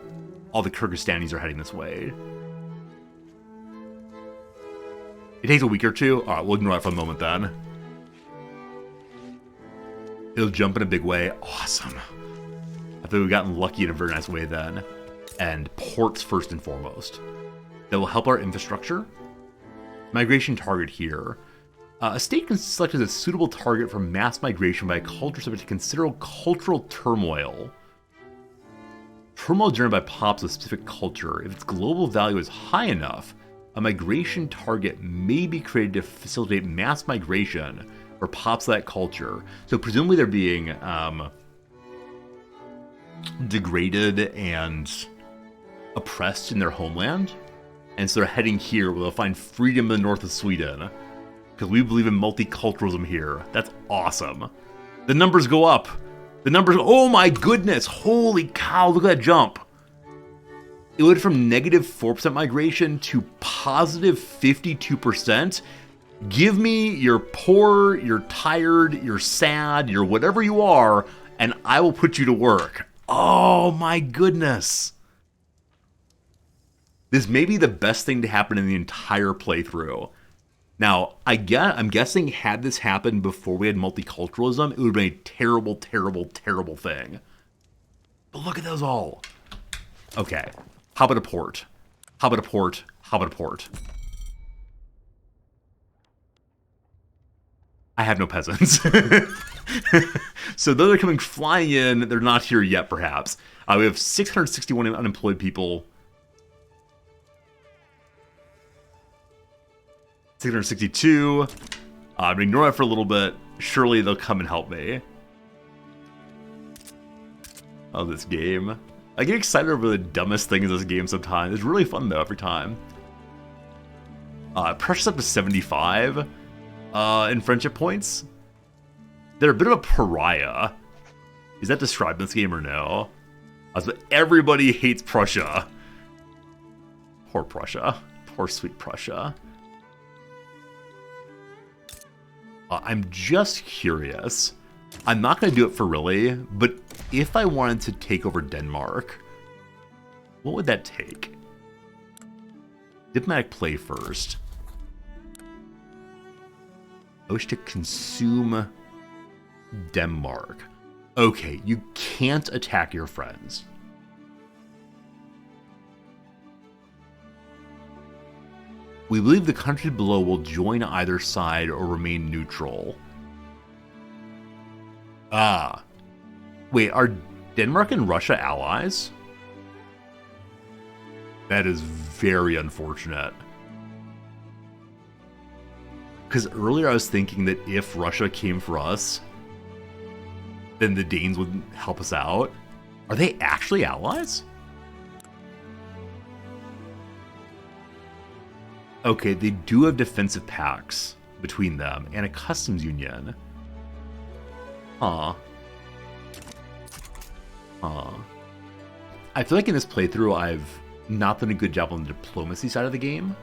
all the Kyrgyzstanis are heading this way. It takes a week or two. All right, we'll ignore that for a moment then. It'll jump in a big way. Awesome. I think we've gotten lucky in a very nice way then. And ports first and foremost. That will help our infrastructure. Migration target here. A state can select as a suitable target for mass migration by a culture subject to considerable cultural turmoil. Turmoil generated by pops of specific culture. If its global value is high enough, a migration target may be created to facilitate mass migration for pops of that culture. So presumably they're being degraded and oppressed in their homeland. And so they're heading here where they'll find freedom in the north of Sweden. Because we believe in multiculturalism here. That's awesome. The numbers go up. The numbers, oh my goodness. Holy cow, look at that jump. It went from negative 4% migration to positive 52%. Give me your poor, you're tired, you're sad, you're whatever you are, and I will put you to work. Oh my goodness. This may be the best thing to happen in the entire playthrough. Now, I'm guessing had this happened before we had multiculturalism, it would have been a terrible, terrible, terrible thing. But look at those all. Okay, how about a port? How about a port? How about a port? I have no peasants. So those are coming flying in. They're not here yet, perhaps. We have 661 unemployed people. 662. I'm gonna ignore that for a little bit. Surely they'll come and help me. Oh, this game. I get excited over the dumbest things in this game sometimes. It's really fun, though, every time. Pressure's up to 75 in friendship points. They're a bit of a pariah. Is that described in this game or no? Everybody hates Prussia. Poor Prussia. Poor sweet Prussia. I'm just curious. I'm not going to do it for really, but if I wanted to take over Denmark, what would that take? Diplomatic play first. I wish to consume Denmark. Okay, you can't attack your friends. We believe the countries below will join either side or remain neutral. Ah. Wait, are Denmark and Russia allies? That is very unfortunate. Because earlier I was thinking that if Russia came for us, then the Danes would help us out. Are they actually allies? Okay, they do have defensive pacts between them and a customs union. Huh. Huh. I feel like in this playthrough I've not done a good job on the diplomacy side of the game.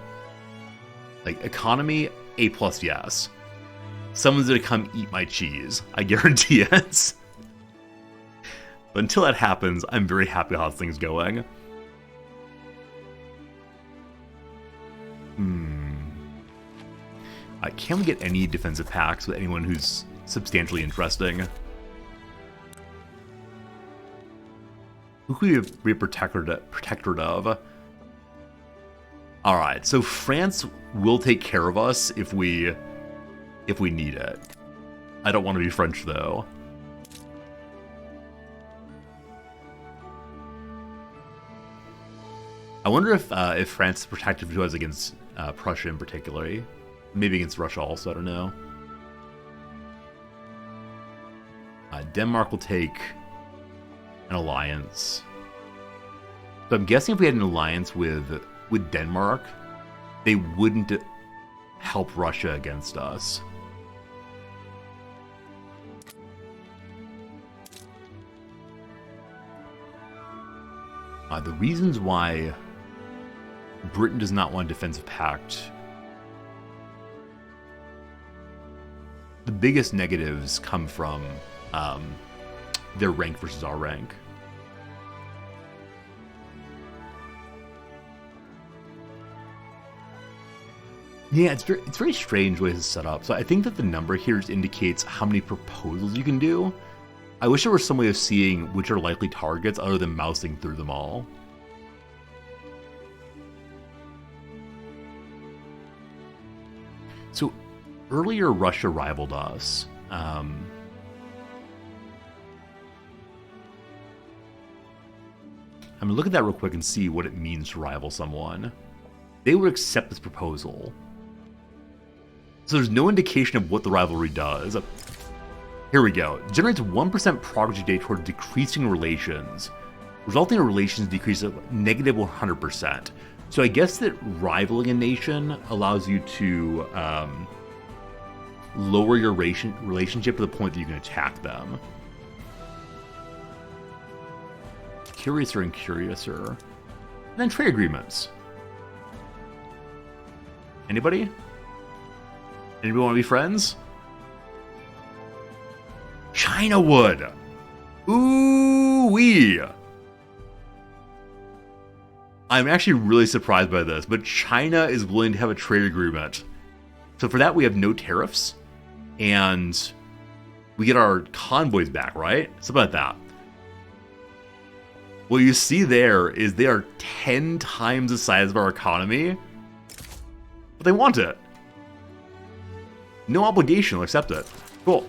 Like, economy, A+, yes. Someone's gonna come eat my cheese. I guarantee it. But until that happens, I'm very happy how this thing's going. Can we get any defensive pacts with anyone who's substantially interesting? Who could we be a protectorate of? Alright, so France will take care of us if we need it. I don't want to be French, though. I wonder if France is protective to us against Prussia in particular. Maybe against Russia also, I don't know. Denmark will take an alliance. So I'm guessing if we had an alliance with Denmark, they wouldn't help Russia against us. The reasons why Britain does not want a defensive pact. The biggest negatives come from their rank versus our rank. Yeah, it's very strange way it's set up. So I think that the number here just indicates how many proposals you can do. I wish there was some way of seeing which are likely targets other than mousing through them all. So earlier Russia rivaled us. I'm going to look at that real quick and see what it means to rival someone. They would accept this proposal. So there's no indication of what the rivalry does. Here we go. Generates 1% progress day toward decreasing relations, resulting in relations decrease of negative 100%. So I guess that rivaling a nation allows you to lower your relationship to the point that you can attack them. Curiouser and curiouser. And then trade agreements. Anybody? Anybody want to be friends? China would. Ooh-wee. I'm actually really surprised by this, but China is willing to have a trade agreement. So for that, we have no tariffs, and we get our convoys back, right? Something like that. What you see there is they are 10 times the size of our economy, but they want it. No obligation, they'll accept it. Cool.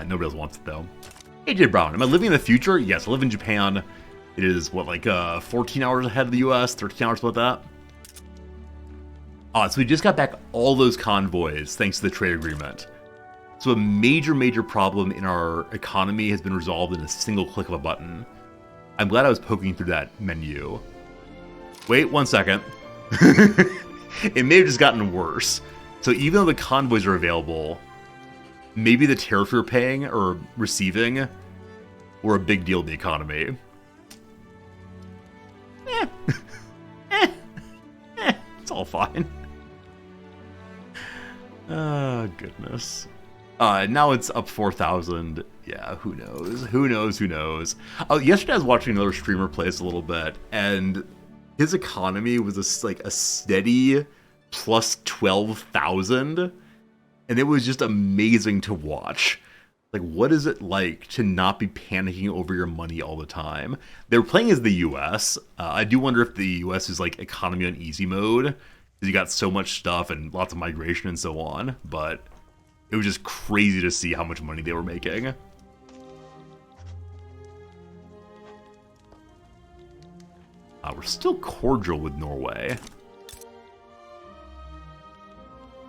Nobody else wants it, though. AJ Brown, am I living in the future? Yes, I live in Japan. It is, what, like 14 hours ahead of the US? 13 hours, about that? So we just got back all those convoys thanks to the trade agreement. So a major problem in our economy has been resolved in a single click of a button. I'm glad I was poking through that menu. Wait 1 second. It may have just gotten worse. So even though the convoys are available, maybe the tariff you're paying or receiving were a big deal in the economy. It's all fine. Oh, goodness. Now it's up 4,000. Yeah, who knows? Who knows? Oh, yesterday I was watching another streamer play this a little bit, and his economy was a steady plus 12,000, and it was just amazing to watch. Like, what is it like to not be panicking over your money all the time? They were playing as the US. I do wonder if the US is like economy on easy mode, because you got so much stuff and lots of migration and so on, but it was just crazy to see how much money they were making. We're still cordial with Norway.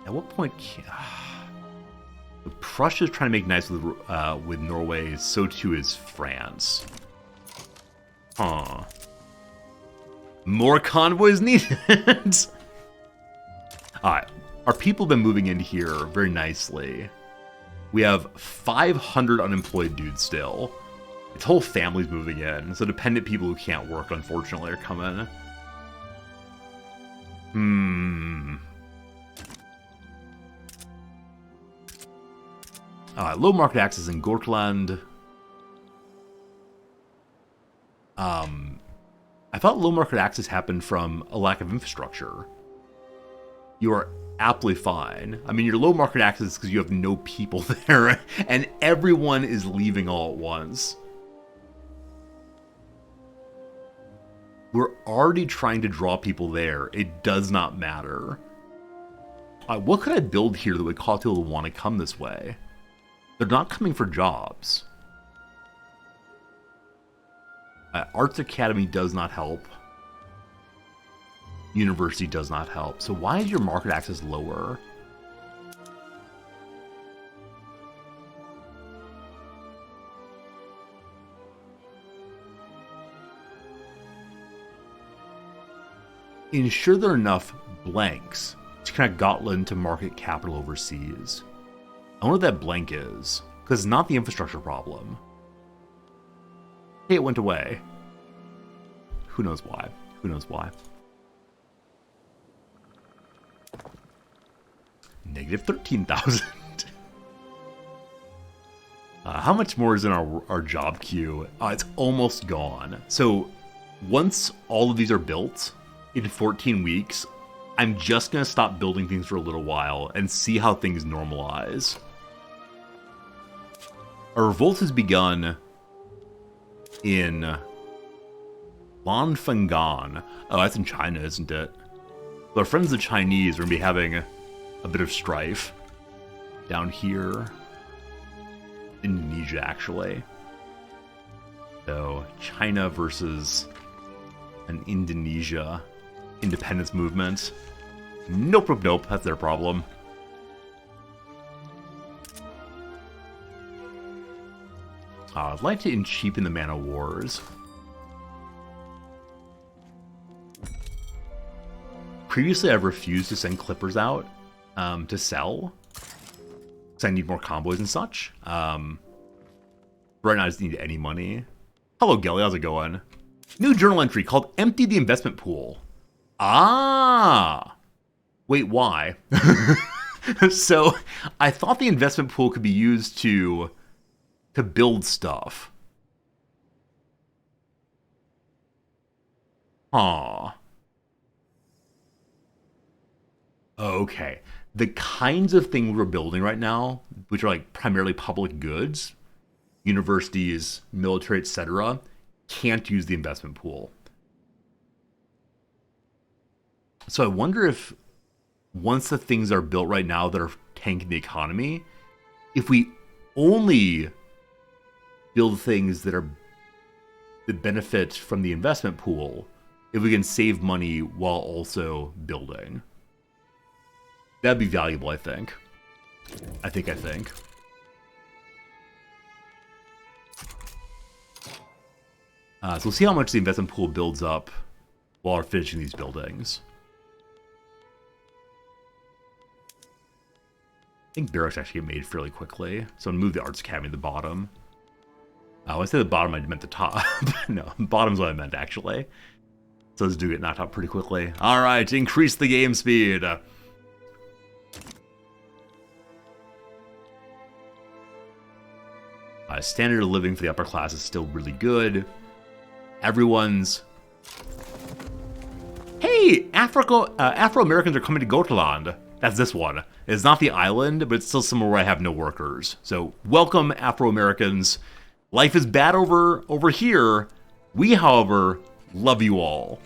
At what point Prussia's trying to make nice with Norway, so too is France. Huh. More convoys needed! Alright, our people have been moving into here very nicely. We have 500 unemployed dudes still. Its whole family's moving in, so dependent people who can't work, unfortunately, are coming. Low market access in Gortland. I thought low market access happened from a lack of infrastructure. You are aptly fine. I mean, your low market access is because you have no people there, and everyone is leaving all at once. We're already trying to draw people there. It does not matter. What could I build here that would cause people to want to come this way? They're not coming for jobs. Arts Academy does not help. University does not help. So why is your market access lower? Ensure there are enough blanks to connect Gotland to market capital overseas. I wonder what that blank is, because it's not the infrastructure problem. Hey, it went away. Who knows why? Who knows why? Negative 13,000. How much more is in our job queue? It's almost gone. So once all of these are built in 14 weeks, I'm just going to stop building things for a little while and see how things normalize. A revolt has begun in Lanfenghan. Oh, that's in China, isn't it? But our friends the Chinese are going to be having a bit of strife down here. Indonesia, actually. So, China versus an Indonesia independence movement. Nope, that's their problem. I'd like to cheapen the Man of Wars. Previously, I've refused to send clippers out to sell, because I need more convoys and such. Right now, I just need any money. Hello, Gelly, how's it going? New journal entry called Empty the Investment Pool. Ah! Wait, why? So, I thought the investment pool could be used to build stuff. Huh. Okay. The kinds of things we're building right now, which are like primarily public goods, universities, military, etc., can't use the investment pool. So I wonder if once the things are built right now that are tanking the economy, if we only build things that benefit from the investment pool, if we can save money while also building, that'd be valuable. I think. So we'll see how much the investment pool builds up while we're finishing these buildings. I think barracks actually get made fairly quickly, so I'm gonna move the Arts Academy to the bottom. When I say the bottom, I meant the top. No, bottom's what I meant, actually. So those do get knocked out pretty quickly. Alright, increase the game speed. Standard of living for the upper class is still really good. Everyone's... Hey, Afro-Americans are coming to Gotaland. That's this one. It's not the island, but it's still somewhere where I have no workers. So, welcome, Afro-Americans. Life is bad over here. We, however, love you all.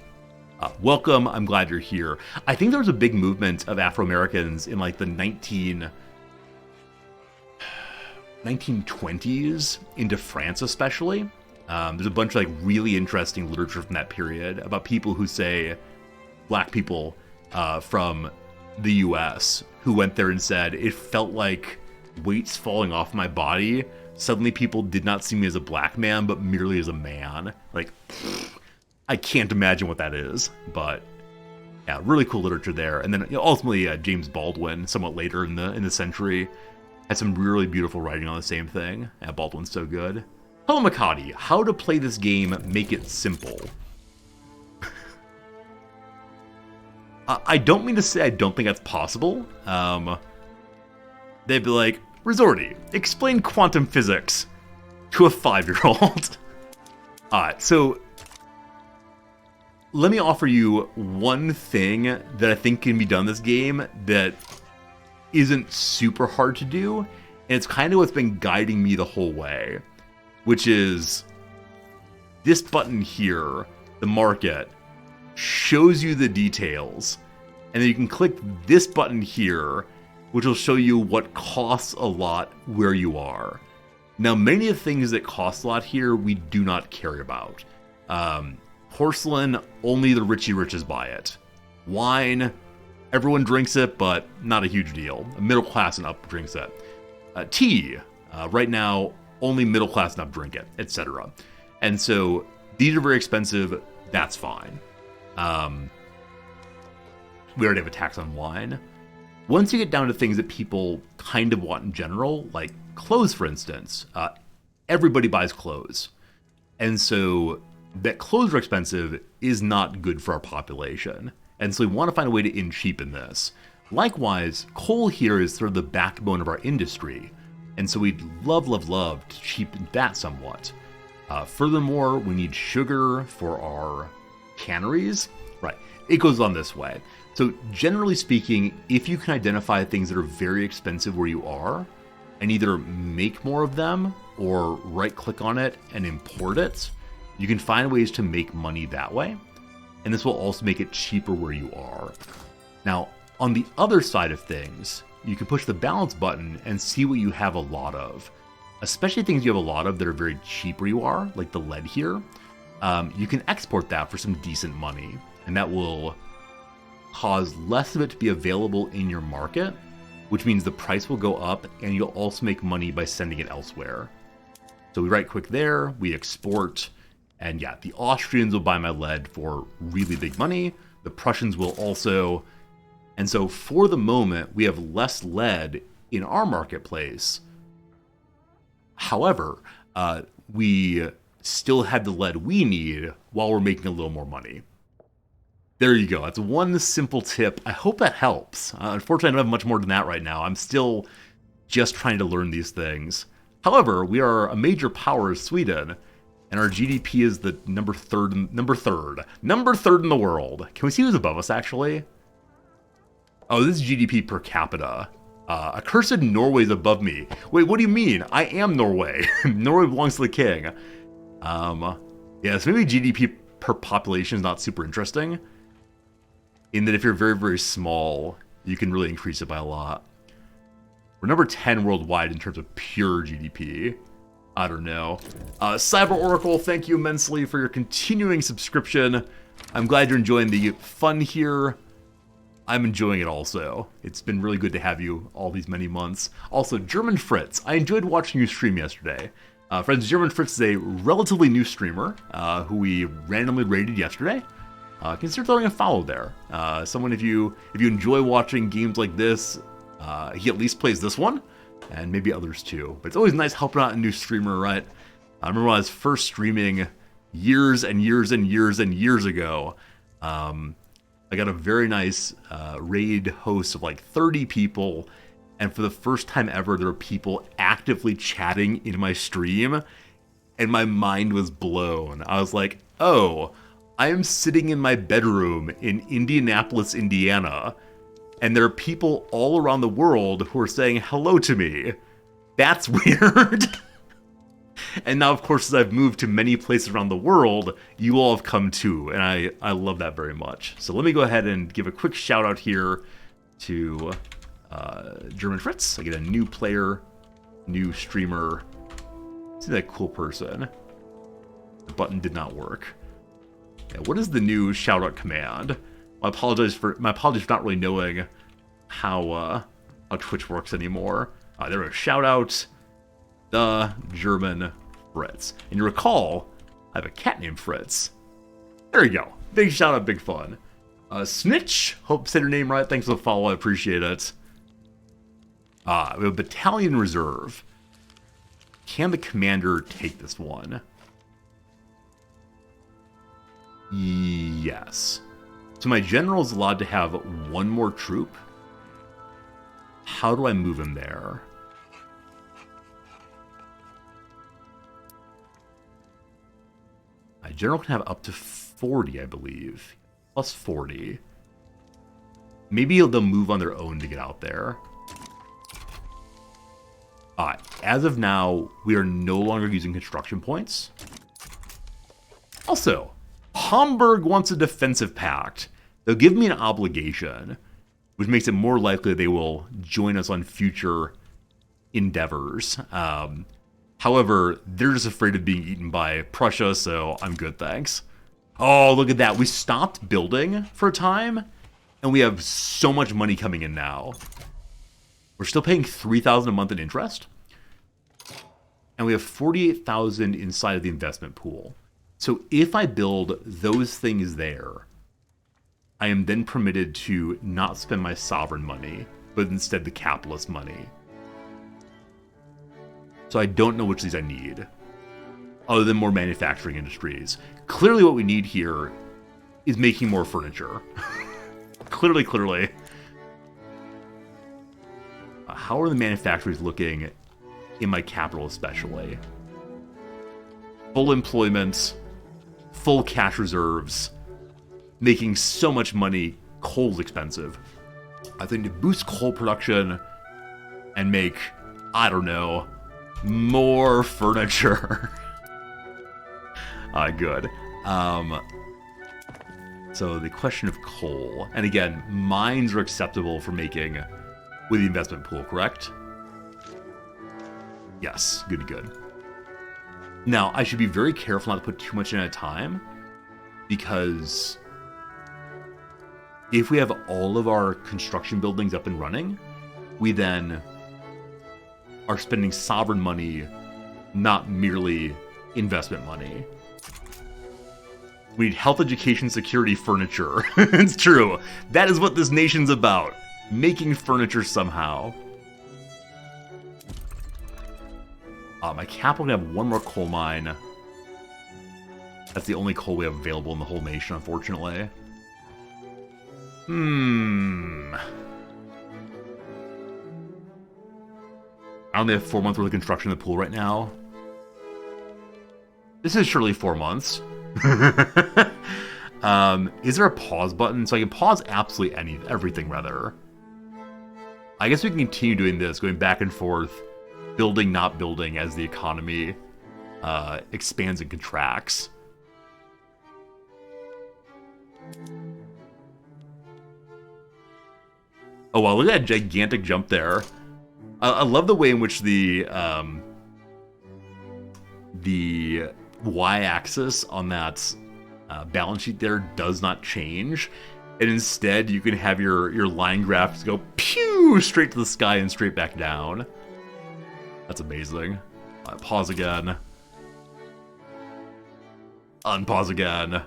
Welcome, I'm glad you're here. I think there was a big movement of Afro-Americans in like the 1920s into France especially. There's a bunch of like really interesting literature from that period about people who say black people from the US who went there and said it felt like weights falling off my body. Suddenly people did not see me as a black man but merely as a man. Like, I can't imagine what that is, but yeah, really cool literature there. And then ultimately James Baldwin, somewhat later in the century, had some really beautiful writing on the same thing. Yeah, Baldwin's so good. Hello, Makati. How to play this game, make it simple. I don't mean to say I don't think that's possible. They'd be like, Resorty, explain quantum physics to a 5-year-old. Alright, so let me offer you one thing that I think can be done in this game that isn't super hard to do, and it's kind of what's been guiding me the whole way, which is this button here, the market, shows you the details, and then you can click this button here, which will show you what costs a lot where you are. Now, many of the things that cost a lot here, we do not care about. Porcelain, only the richy riches buy it. Wine, everyone drinks it, but not a huge deal. Middle class and up drinks it. Tea, right now, only middle class and up drink it, etc. And so, these are very expensive, that's fine. We already have a tax on wine. Once you get down to things that people kind of want in general, like clothes, for instance, everybody buys clothes. And so that clothes are expensive is not good for our population. And so we want to find a way to in cheapen this. Likewise, coal here is sort of the backbone of our industry. And so we'd love to cheapen that somewhat. Furthermore, we need sugar for our canneries. Right, it goes on this way. So generally speaking, if you can identify things that are very expensive where you are, and either make more of them or right click on it and import it, you can find ways to make money that way. And this will also make it cheaper where you are. Now, on the other side of things, you can push the balance button and see what you have a lot of. Especially things you have a lot of that are very cheap where you are, like the lead here. You can export that for some decent money, and that will cause less of it to be available in your market, which means the price will go up and you'll also make money by sending it elsewhere. So we right click there, we export, and yeah, the Austrians will buy my lead for really big money. The Prussians will also. And so for the moment, we have less lead in our marketplace. However, we still have the lead we need while we're making a little more money. There you go. That's one simple tip. I hope that helps. Unfortunately, I don't have much more than that right now. I'm still just trying to learn these things. However, we are a major power as Sweden, and our GDP is the number third in the world. Can we see who's above us, actually? Oh, this is GDP per capita. Accursed Norway's above me. Wait, what do you mean? I am Norway. Norway belongs to the king. Yeah, so maybe GDP per population is not super interesting, in that if you're very, very small, you can really increase it by a lot. We're number 10 worldwide in terms of pure GDP. I don't know. Cyber Oracle, thank you immensely for your continuing subscription. I'm glad you're enjoying the fun here. I'm enjoying it also. It's been really good to have you all these many months. Also, German Fritz. I enjoyed watching you stream yesterday. Friends, German Fritz is a relatively new streamer who we randomly rated yesterday. Consider throwing a follow there. Someone, if you enjoy watching games like this, he at least plays this one, and maybe others too. But it's always nice helping out a new streamer, right? I remember when I was first streaming years and years and years and years ago. I got a very nice raid host of like 30 people, and for the first time ever, there were people actively chatting in my stream, and my mind was blown. I was like, oh, I am sitting in my bedroom in Indianapolis, Indiana, and there are people all around the world who are saying hello to me. That's weird. And now, of course, as I've moved to many places around the world, you all have come too, and I love that very much. So let me go ahead and give a quick shout out here to German Fritz. I get a new player, new streamer. See that cool person. The button did not work. Yeah, what is the new shout out command? My apologies for not really knowing how Twitch works anymore. There we go. Shout out the German Fritz. And you recall, I have a cat named Fritz. There you go. Big shout out, big fun. Snitch, hope I said your name right. Thanks for the follow, I appreciate it. We have a battalion reserve. Can the commander take this one? Yes. So my general is allowed to have one more troop. How do I move him there? My general can have up to 40, I believe. Plus 40. Maybe they'll move on their own to get out there. As of now, we are no longer using construction points. Also, Hamburg wants a defensive pact. They'll give me an obligation, which makes it more likely they will join us on future endeavors. However, they're just afraid of being eaten by Prussia, so I'm good, thanks. Oh, look at that. We stopped building for a time, and we have so much money coming in now. We're still paying $3,000 a month in interest, and we have $48,000 inside of the investment pool. So if I build those things there, I am then permitted to not spend my sovereign money, but instead the capitalist money. So I don't know which of these I need, other than more manufacturing industries. Clearly what we need here is making more furniture. Clearly. How are the manufacturers looking in my capital especially? Full employment, full cash reserves, making so much money. Coal's expensive. I think to boost coal production and make, I don't know, more furniture. Good. So the question of coal, and again, mines are acceptable for making with the investment pool, correct? Yes, good. Now, I should be very careful not to put too much in at a time, because if we have all of our construction buildings up and running, we then are spending sovereign money, not merely investment money. We need health, education, security, furniture. It's true. That is what this nation's about. Making furniture somehow. My capital can have one more coal mine. That's the only coal we have available in the whole nation, unfortunately. I only have 4 months worth of construction in the pool right now. This is surely 4 months. Is there a pause button? So I can pause absolutely everything, rather. I guess we can continue doing this, going back and forth, building, not building, as the economy expands and contracts. Oh, wow, look at that gigantic jump there. I love the way in which the y-axis on that balance sheet there does not change. And instead, you can have your line graphs go pew straight to the sky and straight back down. That's amazing. Pause again. Unpause again.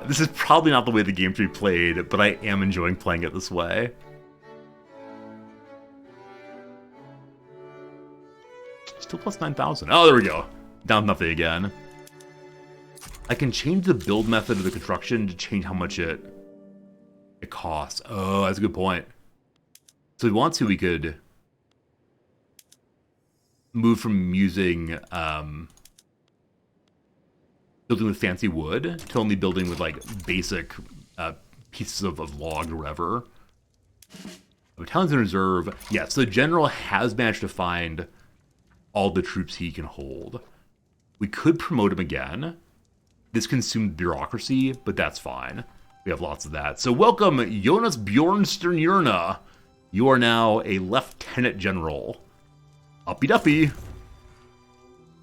This is probably not the way the game should be played, but I am enjoying playing it this way. Still plus 9,000. Oh, there we go. Down nothing again. I can change the build method of the construction to change how much it costs. Oh, that's a good point. So if we want to, we could move from using building with fancy wood to only building with like basic pieces of log or whatever. Battalions in reserve. Yes, the general has managed to find all the troops he can hold. We could promote him again. This consumed bureaucracy, but that's fine. We have lots of that. So welcome, Jonas Bjornstjerne. You are now a lieutenant general. Uppy duppy. And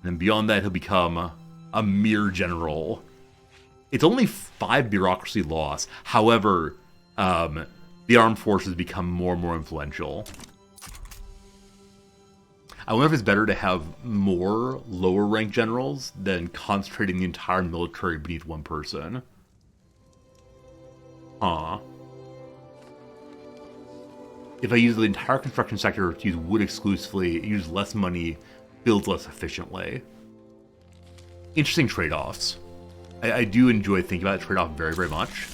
then beyond that, he'll become a mere general. It's only 5 bureaucracy loss. However, the armed forces become more and more influential. I wonder if it's better to have more lower rank generals than concentrating the entire military beneath one person. Huh. If I use the entire construction sector to use wood exclusively, use less money, builds less efficiently. Interesting trade-offs. I do enjoy thinking about trade-off very, very much.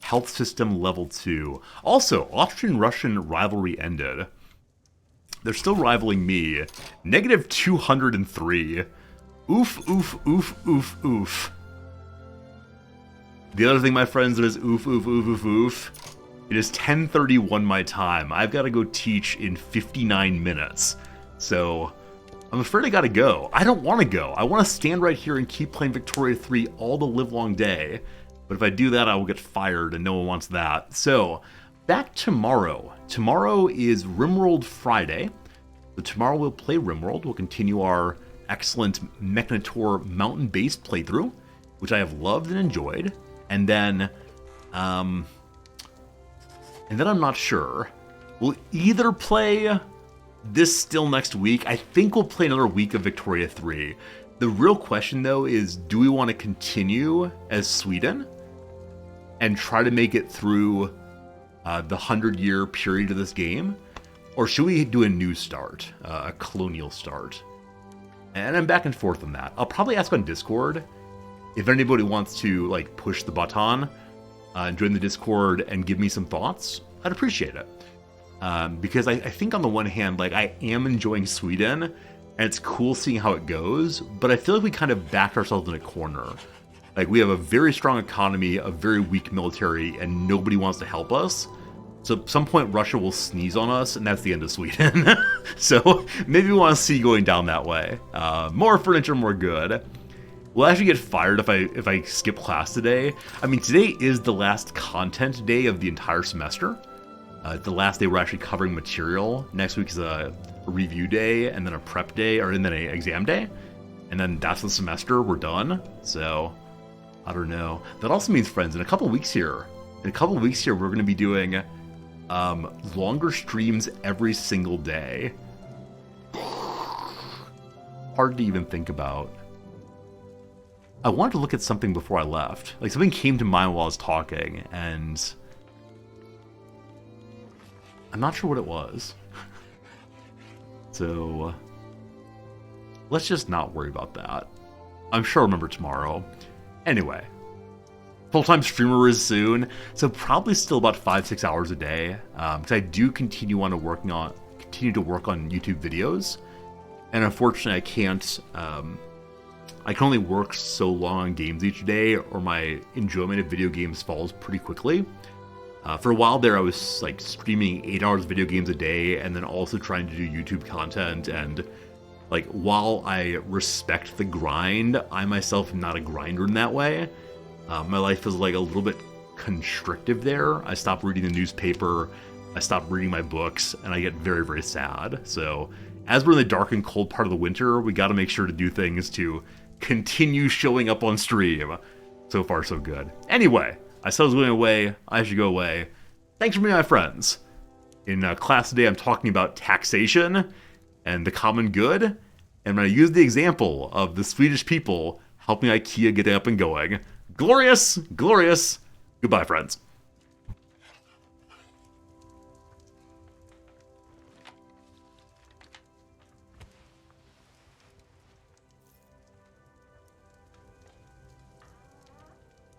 Health system level 2. Also, Austrian-Russian rivalry ended. They're still rivaling me. Negative 203. Oof, oof, oof, oof, oof. The other thing, my friends, that is oof, oof, oof, oof, oof. It is 10:31 my time. I've got to go teach in 59 minutes. So, I'm afraid I gotta go. I don't want to go. I want to stand right here and keep playing Victoria 3 all the livelong day. But if I do that, I will get fired, and no one wants that. So, back tomorrow. Tomorrow is RimWorld Friday. So tomorrow we'll play RimWorld. We'll continue our excellent Mechanitor mountain-based playthrough, which I have loved and enjoyed. And then I'm not sure. We'll either play this still next week. I think we'll play another week of Victoria 3. The real question, though, is do we want to continue as Sweden and try to make it through the 100-year period of this game? Or should we do a new start, a colonial start? And I'm back and forth on that. I'll probably ask on Discord if anybody wants to like push the button and join the Discord and give me some thoughts. I'd appreciate it. Because I think on the one hand, like I am enjoying Sweden, and it's cool seeing how it goes, but I feel like we kind of backed ourselves in a corner. Like we have a very strong economy, a very weak military, and nobody wants to help us. So at some point Russia will sneeze on us, and that's the end of Sweden. So maybe we want to see going down that way. More furniture, more good. We'll actually get fired if I skip class today. I mean, today is the last content day of the entire semester. The last day we're actually covering material. Next week is a review day, and then a prep day, and then an exam day. And then that's the semester. We're done. So, I don't know. That also means, friends, in a couple weeks here, we're going to be doing longer streams every single day. Hard to even think about. I wanted to look at something before I left. Like, something came to mind while I was talking, and I'm not sure what it was. So, let's just not worry about that. I'm sure I'll remember tomorrow. Anyway, full-time streamer is soon, so probably still about 5-6 hours a day, because I do continue to work on YouTube videos, and unfortunately I can't. I can only work so long on games each day, or my enjoyment of video games falls pretty quickly. For a while there, I was like streaming 8 hours of video games a day, and then also trying to do YouTube content. And like, while I respect the grind, I myself am not a grinder in that way. My life is like a little bit constrictive there. I stopped reading the newspaper, I stopped reading my books, and I get very, very sad. So as we're in the dark and cold part of the winter, we got to make sure to do things to continue showing up on stream. So far, so good. Anyway, I said I was going away. I should go away. Thanks for being my friends. In class today, I'm talking about taxation and the common good. And I'm going to use the example of the Swedish people helping IKEA get up and going. Glorious, glorious. Goodbye, friends.